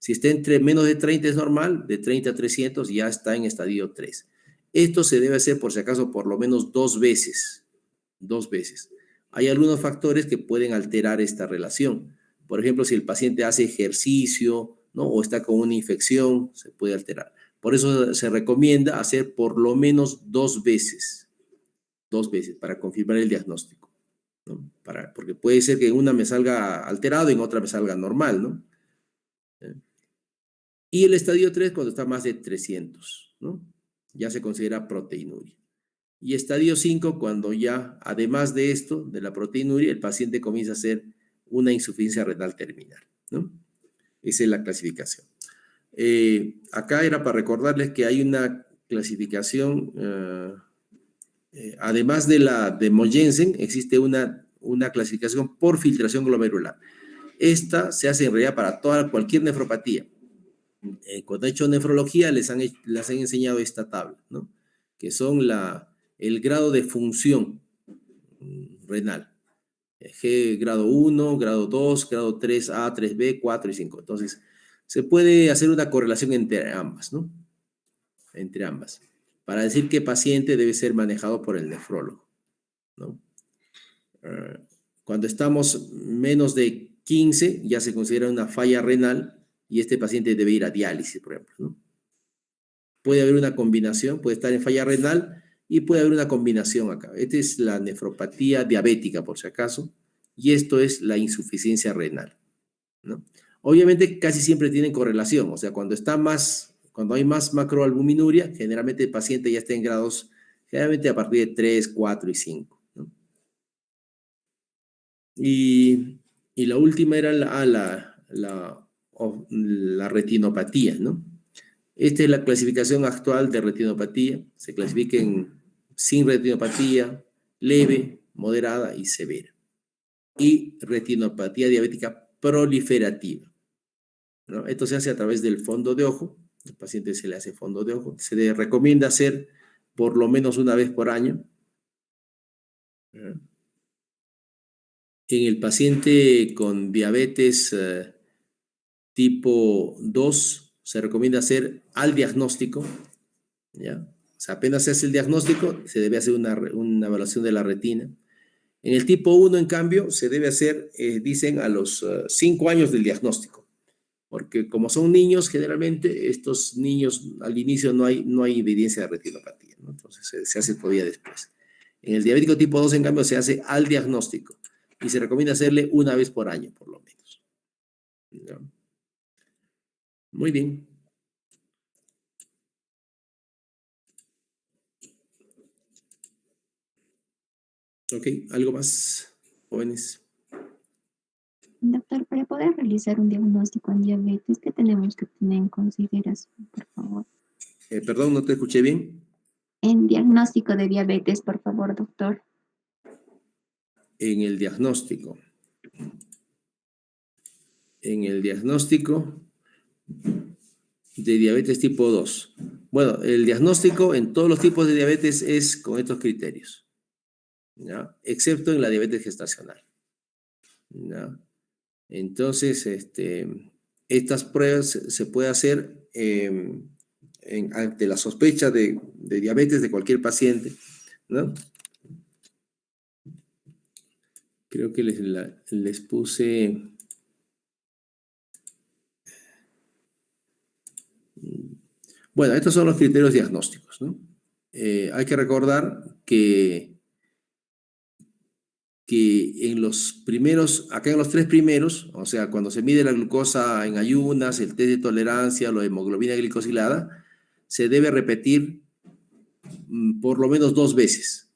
Si está entre menos de 30 es normal, de 30 a 300 ya está en estadio 3. Esto se debe hacer por si acaso por lo menos 2 veces. 2 veces. Hay algunos factores que pueden alterar esta relación. Por ejemplo, si el paciente hace ejercicio, ¿no? O está con una infección, se puede alterar. Por eso se recomienda hacer por lo menos 2 veces. 2 veces para confirmar el diagnóstico, ¿no? Porque puede ser que en una me salga alterado y en otra me salga normal, ¿no? Y el estadio 3 cuando está más de 300, ¿no? Ya se considera proteinuria. Y estadio 5 cuando ya, además de esto, de la proteinuria, el paciente comienza a hacer una insuficiencia renal terminal, ¿no? Esa es la clasificación. Acá era para recordarles que hay una clasificación, además de la de Mogensen, existe una clasificación por filtración glomerular. Esta se hace en realidad para cualquier nefropatía. Cuando he hecho nefrología les han enseñado esta tabla, ¿no? Que son el grado de función renal. G grado 1, grado 2, grado 3A, 3B, 4 y 5. Entonces, se puede hacer una correlación entre ambas, ¿no? Entre ambas. Para decir qué paciente debe ser manejado por el nefrólogo, ¿no? Cuando estamos menos de 15, ya se considera una falla renal y este paciente debe ir a diálisis, por ejemplo, ¿no? Puede haber una combinación, puede estar en falla renal y puede haber una combinación acá. Esta es la nefropatía diabética, por si acaso, y esto es la insuficiencia renal, ¿no? Obviamente casi siempre tienen correlación, o sea, cuando hay más macroalbuminuria, generalmente el paciente ya está en grados, generalmente a partir de 3, 4 y 5, ¿no? Y la última era la retinopatía, ¿no? Esta es la clasificación actual de retinopatía. Se clasifica en sin retinopatía, leve, moderada y severa. Y retinopatía diabética proliferativa, ¿no? Esto se hace a través del fondo de ojo. Al paciente se le hace fondo de ojo. Se le recomienda hacer por lo menos una vez por año. En el paciente con diabetes tipo 2 se recomienda hacer al diagnóstico, ¿ya? O sea, apenas se hace el diagnóstico, se debe hacer una evaluación de la retina. En el tipo 1, en cambio, se debe hacer, dicen, a los 5 años del diagnóstico, porque como son niños, generalmente estos niños al inicio no hay evidencia de retinopatía, ¿no? Entonces se hace todavía después. En el diabético tipo 2, en cambio, se hace al diagnóstico y se recomienda hacerle una vez por año, por lo menos, ¿ya? Muy bien. Ok, ¿algo más, jóvenes? Doctor, para poder realizar un diagnóstico en diabetes, ¿qué tenemos que tener en consideración, por favor? Perdón, no te escuché bien. En diagnóstico de diabetes, por favor, doctor. En el diagnóstico. En el diagnóstico de diabetes tipo 2. Bueno, el diagnóstico en todos los tipos de diabetes es con estos criterios, ¿ya? Excepto en la diabetes gestacional, ¿ya? Entonces, estas pruebas se puede hacer ante la sospecha de diabetes de cualquier paciente, ¿no? Creo que les puse... Bueno, estos son los criterios diagnósticos, ¿no? Hay que recordar que en los primeros, acá en los 3 primeros, o sea, cuando se mide la glucosa en ayunas, el test de tolerancia, la hemoglobina glicosilada, se debe repetir por lo menos 2 veces.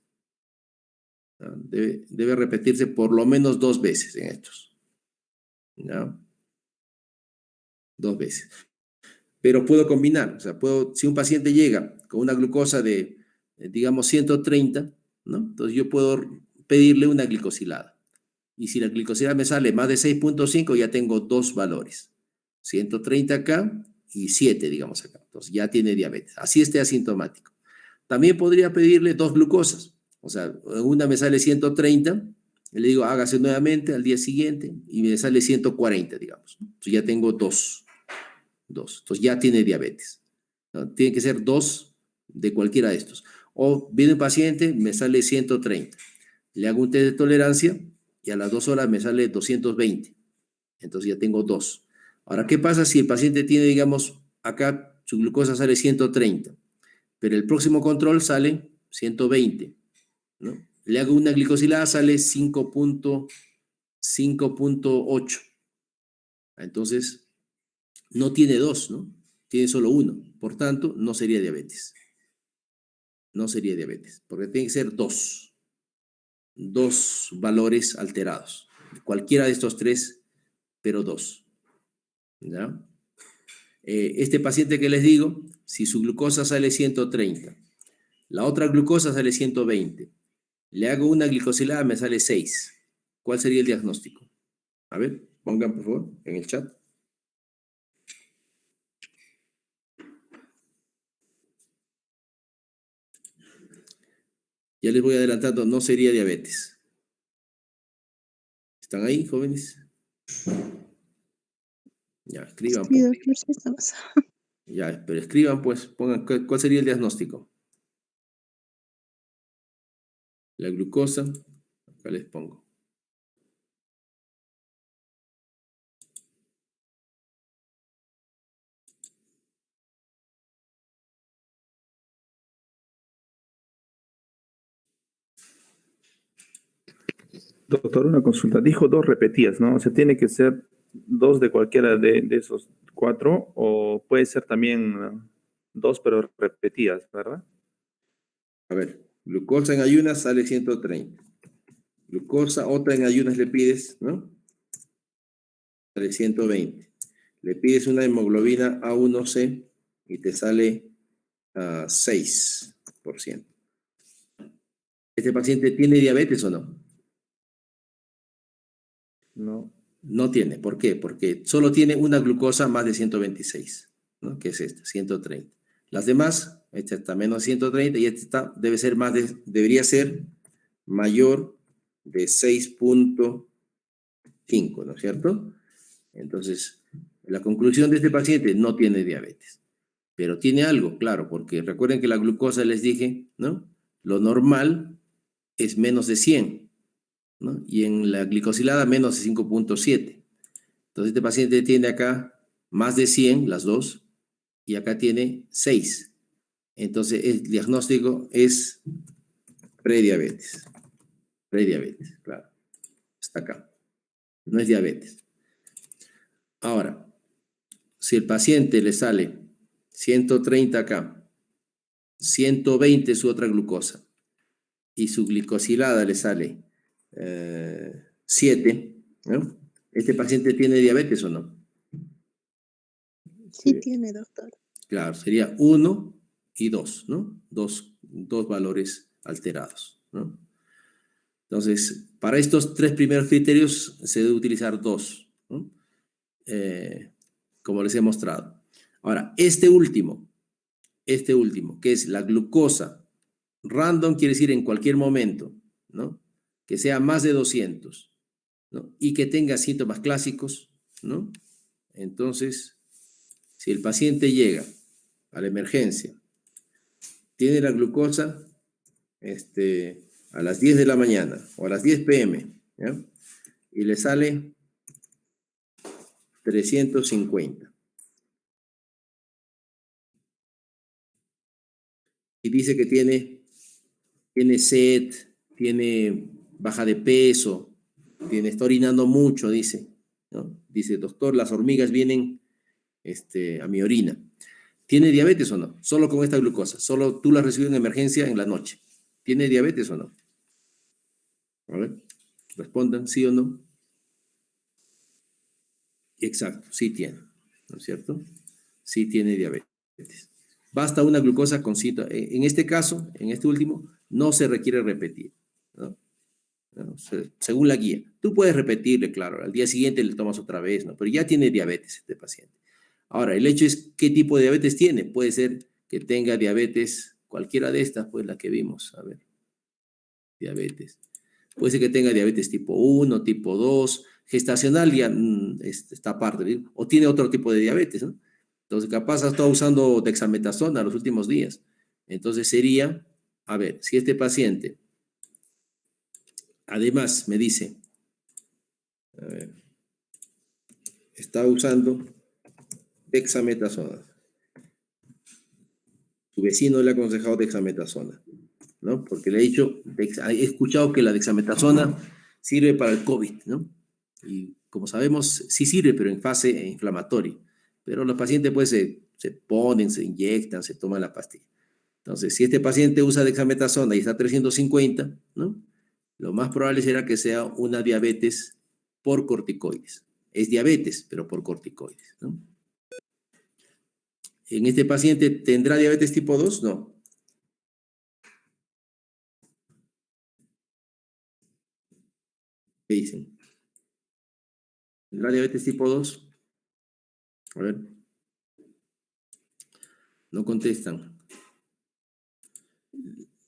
¿No? Debe repetirse por lo menos 2 veces en estos, ¿no? 2 veces. Pero puedo combinar, o sea, si un paciente llega con una glucosa de, digamos, 130, ¿no? Entonces yo puedo pedirle una glicosilada. Y si la glicosilada me sale más de 6.5, ya tengo 2 valores. 130 acá y 7, digamos acá. Entonces ya tiene diabetes. Así esté asintomático. También podría pedirle 2 glucosas. O sea, una me sale 130, y le digo, hágase nuevamente al día siguiente y me sale 140, digamos. Entonces ya tengo 2. Entonces ya tiene diabetes, ¿no? Tiene que ser 2 de cualquiera de estos. O viene un paciente, me sale 130. Le hago un test de tolerancia y a las 2 horas me sale 220. Entonces ya tengo 2. Ahora, ¿qué pasa si el paciente tiene, digamos, acá su glucosa sale 130, pero el próximo control sale 120, ¿no? Le hago una glicosilada, sale 5.8. Entonces, no tiene 2, ¿no? Tiene solo 1. Por tanto, no sería diabetes. No sería diabetes, porque tiene que ser 2. 2 valores alterados. Cualquiera de estos 3, pero 2. ¿Ya? Este paciente que les digo, si su glucosa sale 130, la otra glucosa sale 120, le hago una glicosilada, me sale 6. ¿Cuál sería el diagnóstico? A ver, pongan por favor en el chat. Ya les voy adelantando, no sería diabetes. ¿Están ahí, jóvenes? Ya, escriban. Sí, doctor, sí estamos. Ya, pero escriban, pues, pongan cuál sería el diagnóstico. La glucosa, acá les pongo. Doctor, una consulta. Dijo 2 repetidas, ¿no? O sea, tiene que ser 2 de cualquiera de esos 4 o puede ser también 2 pero repetidas, ¿verdad? A ver, glucosa en ayunas sale 130. Glucosa, otra en ayunas le pides, ¿no? Sale 120. Le pides una hemoglobina A1C, y te sale 6%. ¿Este paciente tiene diabetes o no? No. No tiene. ¿Por qué? Porque solo tiene una glucosa más de 126, ¿no? Que es esta, 130. Las demás, esta está menos de 130 y esta está, debería ser mayor de 6.5, ¿no es cierto? Entonces, la conclusión de este paciente no tiene diabetes, pero tiene algo, claro, porque recuerden que la glucosa les dije, ¿no? Lo normal es menos de 100, ¿no? Y en la glicosilada menos de 5.7. Entonces, este paciente tiene acá más de 100, las dos, y acá tiene 6. Entonces, el diagnóstico es prediabetes. Prediabetes, claro. Está acá. No es diabetes. Ahora, si el paciente le sale 130 acá, 120 su otra glucosa, y su glicosilada le sale 7, ¿no? ¿Este paciente tiene diabetes o no? Sí Sí. tiene, doctor. Claro, sería 1 y 2, ¿no? Dos valores alterados, ¿no? Entonces, para estos 3 primeros criterios se debe utilizar 2, ¿no? Como les he mostrado. Ahora, este último, que es la glucosa random, quiere decir en cualquier momento, ¿no? Que sea más de 200, ¿no? Y que tenga síntomas clásicos, ¿no? Entonces, si el paciente llega a la emergencia, tiene la glucosa a las 10 de la mañana o a las 10 p.m., ¿ya? Y le sale 350. Y dice que tiene sed, tiene baja de peso, está orinando mucho, dice, ¿no? Dice, doctor, las hormigas vienen a mi orina. ¿Tiene diabetes o no? Solo con esta glucosa. Solo tú la recibes en emergencia en la noche. ¿Tiene diabetes o no? A ver, respondan, ¿sí o no? Exacto, sí tiene, ¿no es cierto? Sí tiene diabetes. Basta una glucosa con síntomas. En este caso, en este último, no se requiere repetir, ¿no? ¿No? Según la guía. Tú puedes repetirle, claro, al día siguiente le tomas otra vez, ¿no? Pero ya tiene diabetes este paciente. Ahora, el hecho es qué tipo de diabetes tiene. Puede ser que tenga diabetes, cualquiera de estas, pues la que vimos, a ver, diabetes. Puede ser que tenga diabetes tipo 1, tipo 2, gestacional ya está aparte, ¿sí? O tiene otro tipo de diabetes, ¿no? Entonces, capaz ha estado usando dexametasona los últimos días. Entonces sería, a ver, si este paciente, además me dice, a ver, está usando dexametasona. Su vecino le ha aconsejado dexametasona, ¿no? Porque le he dicho, he escuchado que la dexametasona sirve para el COVID, ¿no? Y como sabemos, sí sirve, pero en fase inflamatoria. Pero los pacientes pues se ponen, se inyectan, se toman la pastilla. Entonces, si este paciente usa dexametasona y está a 350, ¿no? Lo más probable será que sea una diabetes por corticoides. Es diabetes, pero por corticoides, ¿no? ¿En este paciente tendrá diabetes tipo 2? No. ¿Qué dicen? ¿Tendrá diabetes tipo 2? A ver. No contestan.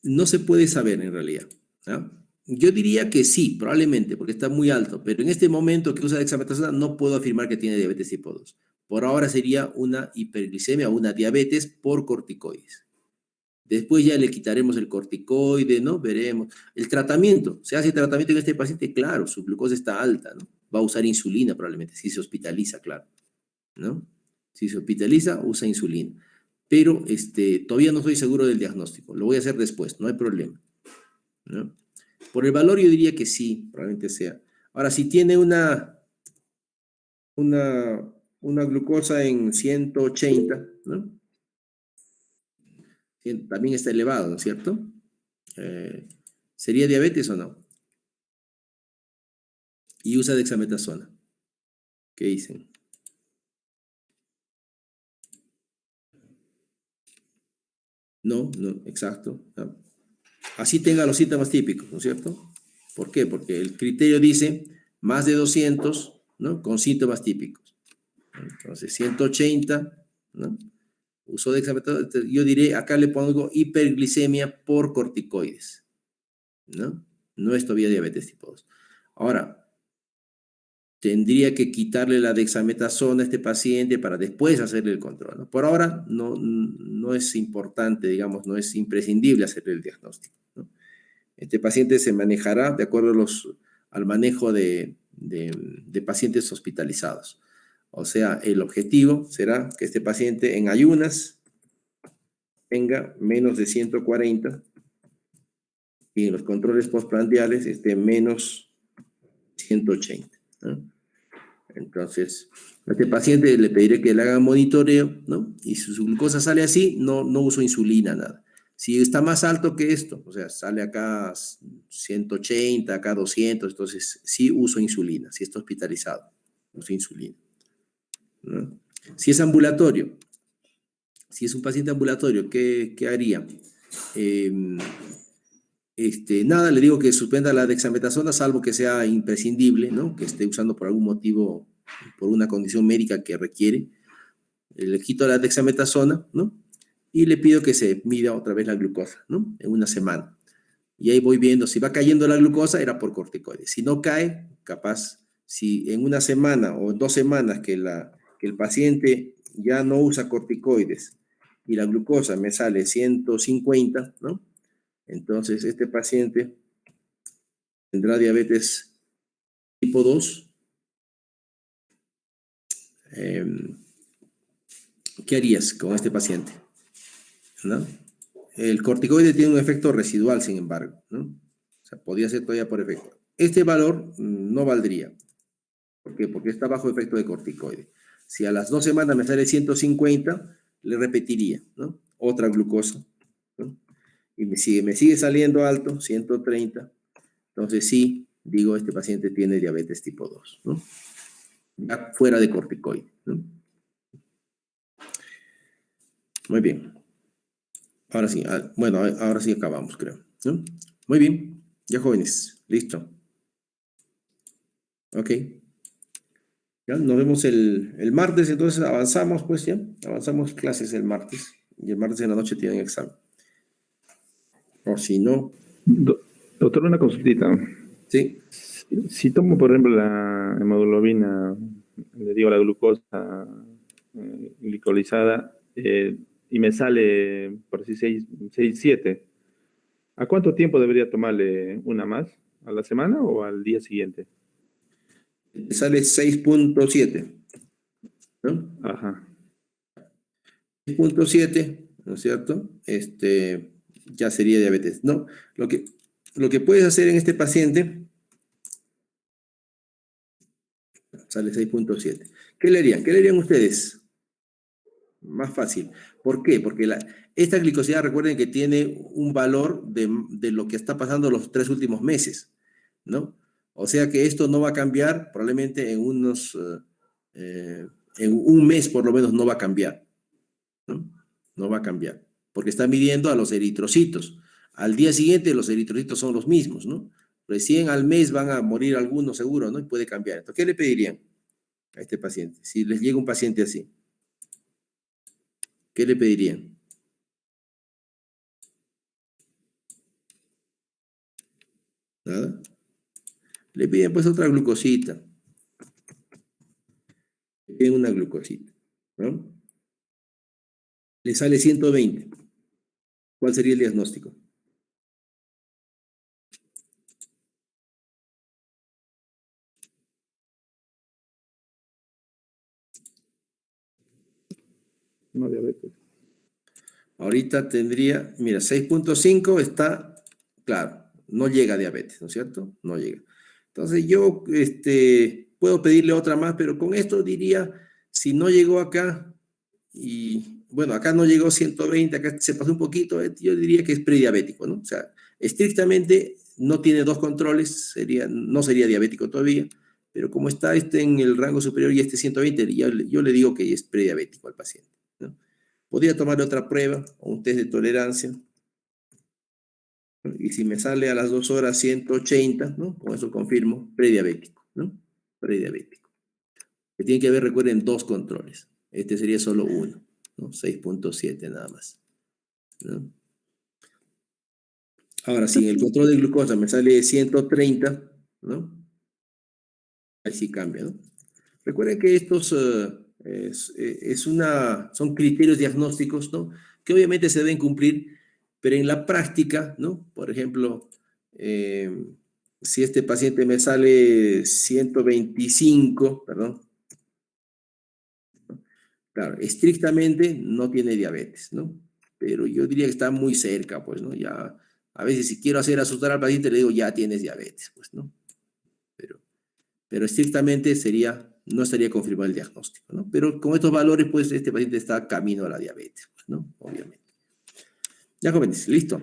No se puede saber en realidad, ¿ah? Yo diría que sí, probablemente, porque está muy alto, pero en este momento que usa dexametasona no puedo afirmar que tiene diabetes tipo 2. Por ahora sería una hiperglicemia o una diabetes por corticoides. Después ya le quitaremos el corticoide, ¿no? Veremos. El tratamiento, ¿se hace tratamiento en este paciente? Claro, su glucosa está alta, ¿no? Va a usar insulina probablemente, si se hospitaliza, claro, ¿no? Si se hospitaliza, usa insulina. Pero todavía no estoy seguro del diagnóstico. Lo voy a hacer después, no hay problema, ¿no? Por el valor yo diría que sí, probablemente sea. Ahora, si tiene una glucosa en 180, ¿no? También está elevado, ¿no es cierto? ¿Sería diabetes o no? Y usa dexametasona. ¿Qué dicen? No, exacto. ¿No? Así tenga los síntomas típicos, ¿no es cierto? ¿Por qué? Porque el criterio dice más de 200, ¿no? Con síntomas típicos. Entonces, 180, ¿no? Uso de dexametasona, yo diré, acá le pongo hiperglicemia por corticoides, ¿no? No es todavía diabetes tipo 2. Ahora, tendría que quitarle la dexametasona a este paciente para después hacerle el control, ¿no? Por ahora no es importante, digamos, no es imprescindible hacerle el diagnóstico, ¿no? Este paciente se manejará de acuerdo al manejo de pacientes hospitalizados. O sea, el objetivo será que este paciente en ayunas tenga menos de 140 y en los controles postprandiales esté menos 180, ¿no? Entonces, a este paciente le pediré que le haga monitoreo, ¿no? Y si su glucosa sale así, no uso insulina, nada. Si está más alto que esto, o sea, sale acá 180, acá 200, entonces sí uso insulina. Si está hospitalizado, uso insulina, ¿no? Si es ambulatorio, si es un paciente ambulatorio, ¿qué haría? Nada, le digo que suspenda la dexametasona, salvo que sea imprescindible, ¿no? Que esté usando por algún motivo, por una condición médica que requiere. Le quito la dexametasona, ¿no? Y le pido que se mida otra vez la glucosa, ¿no? En una semana. Y ahí voy viendo, si va cayendo la glucosa, era por corticoides. Si no cae, capaz, si en una semana o 2 semanas que el paciente ya no usa corticoides y la glucosa me sale 150, ¿no? Entonces, este paciente tendrá diabetes tipo 2. ¿Qué harías con este paciente? ¿No? El corticoide tiene un efecto residual, sin embargo, ¿no? O sea, podría ser todavía por efecto. Este valor no valdría. ¿Por qué? Porque está bajo efecto de corticoide. Si a las 2 semanas me sale 150, le repetiría, ¿no? Otra glucosa, ¿no? Y me sigue saliendo alto, 130. Entonces sí, digo, este paciente tiene diabetes tipo 2, ¿no? Ya fuera de corticoide, ¿no? Muy bien. Ahora sí, bueno, ahora sí acabamos, creo, ¿no? Muy bien, ya jóvenes, listo. Ok. Ya, nos vemos el martes, entonces avanzamos, pues ya, avanzamos clases el martes. Y el martes en la noche tienen examen. O si no... Doctor, una consultita. Sí. Si tomo, por ejemplo, la hemoglobina, le digo la glucosa glicolizada, y me sale, por así 6, 7, ¿a cuánto tiempo debería tomarle una más? ¿A la semana o al día siguiente? Sale 6.7, ¿no? Ajá. 6.7, ¿no es cierto? Ya sería diabetes. No, lo que puedes hacer en este paciente, sale 6.7. ¿Qué le harían? ¿Qué le harían ustedes? Más fácil. ¿Por qué? Porque esta glicosidad, recuerden que tiene un valor de lo que está pasando los 3 últimos meses, ¿no? O sea que esto no va a cambiar, probablemente en un mes por lo menos no va a cambiar, ¿no? No va a cambiar, porque está midiendo a los eritrocitos. Al día siguiente los eritrocitos son los mismos, ¿no? Recién al mes van a morir algunos seguro, ¿no? Y puede cambiar. Entonces, ¿qué le pedirían a este paciente? Si les llega un paciente así, ¿qué le pedirían? ¿Nada? Le piden pues otra glucosita. Le piden una glucosita, ¿no? Le sale 120. ¿Cuál sería el diagnóstico? No diabetes. Ahorita tendría, mira, 6.5 está, claro, no llega a diabetes, ¿no es cierto? No llega. Entonces yo puedo pedirle otra más, pero con esto diría, si no llegó acá, y bueno, acá no llegó 120, acá se pasó un poquito, yo diría que es prediabético, ¿no? O sea, estrictamente no tiene 2 controles, no sería diabético todavía, pero como está en el rango superior y 120, yo le digo que es prediabético al paciente, ¿no? Podría tomar otra prueba o un test de tolerancia. Y si me sale a las 2 horas 180, ¿no? Con eso confirmo, prediabético, ¿no? Prediabético. Que tiene que haber, recuerden, 2 controles. Este sería solo uno, ¿no? 6.7 nada más, ¿no? Ahora, si en el control de glucosa me sale 130, ¿no? Ahí sí cambia, ¿no? Recuerden que estos son criterios diagnósticos, ¿no? Que obviamente se deben cumplir, pero en la práctica, ¿no? Por ejemplo, si este paciente me sale 125, perdón, claro, estrictamente no tiene diabetes, ¿no? Pero yo diría que está muy cerca, pues, ¿no? Ya, a veces si quiero hacer asustar al paciente, le digo, ya tienes diabetes, pues, ¿no? Pero estrictamente no estaría confirmado el diagnóstico, ¿no? Pero con estos valores, pues, este paciente está camino a la diabetes, pues, ¿no? Obviamente. Ya, jóvenes, listo.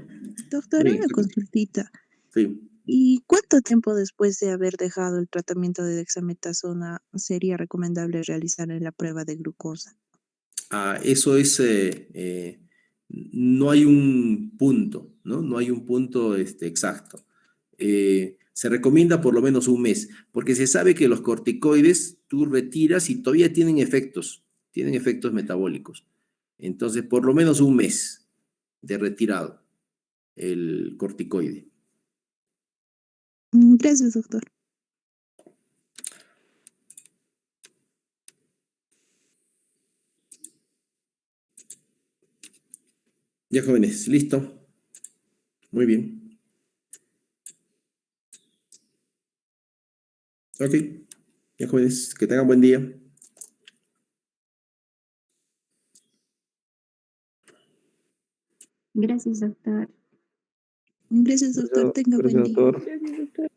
Doctor, Bien, una consultita. sí. ¿Y cuánto tiempo después de haber dejado el tratamiento de dexametasona sería recomendable realizar la prueba de glucosa? Eso es, no hay un punto, ¿no? No hay un punto exacto. Se recomienda por lo menos un mes, porque se sabe que los corticoides tú retiras y todavía tienen efectos metabólicos. Entonces, por lo menos un mes de retirado el corticoide. Gracias, doctor. Ya, jóvenes, listo. Muy bien. Ok. Ya, jóvenes, que tengan buen día. Gracias, doctor. Gracias, doctor. Tenga buen Gracias, día. doctor. Gracias, doctor.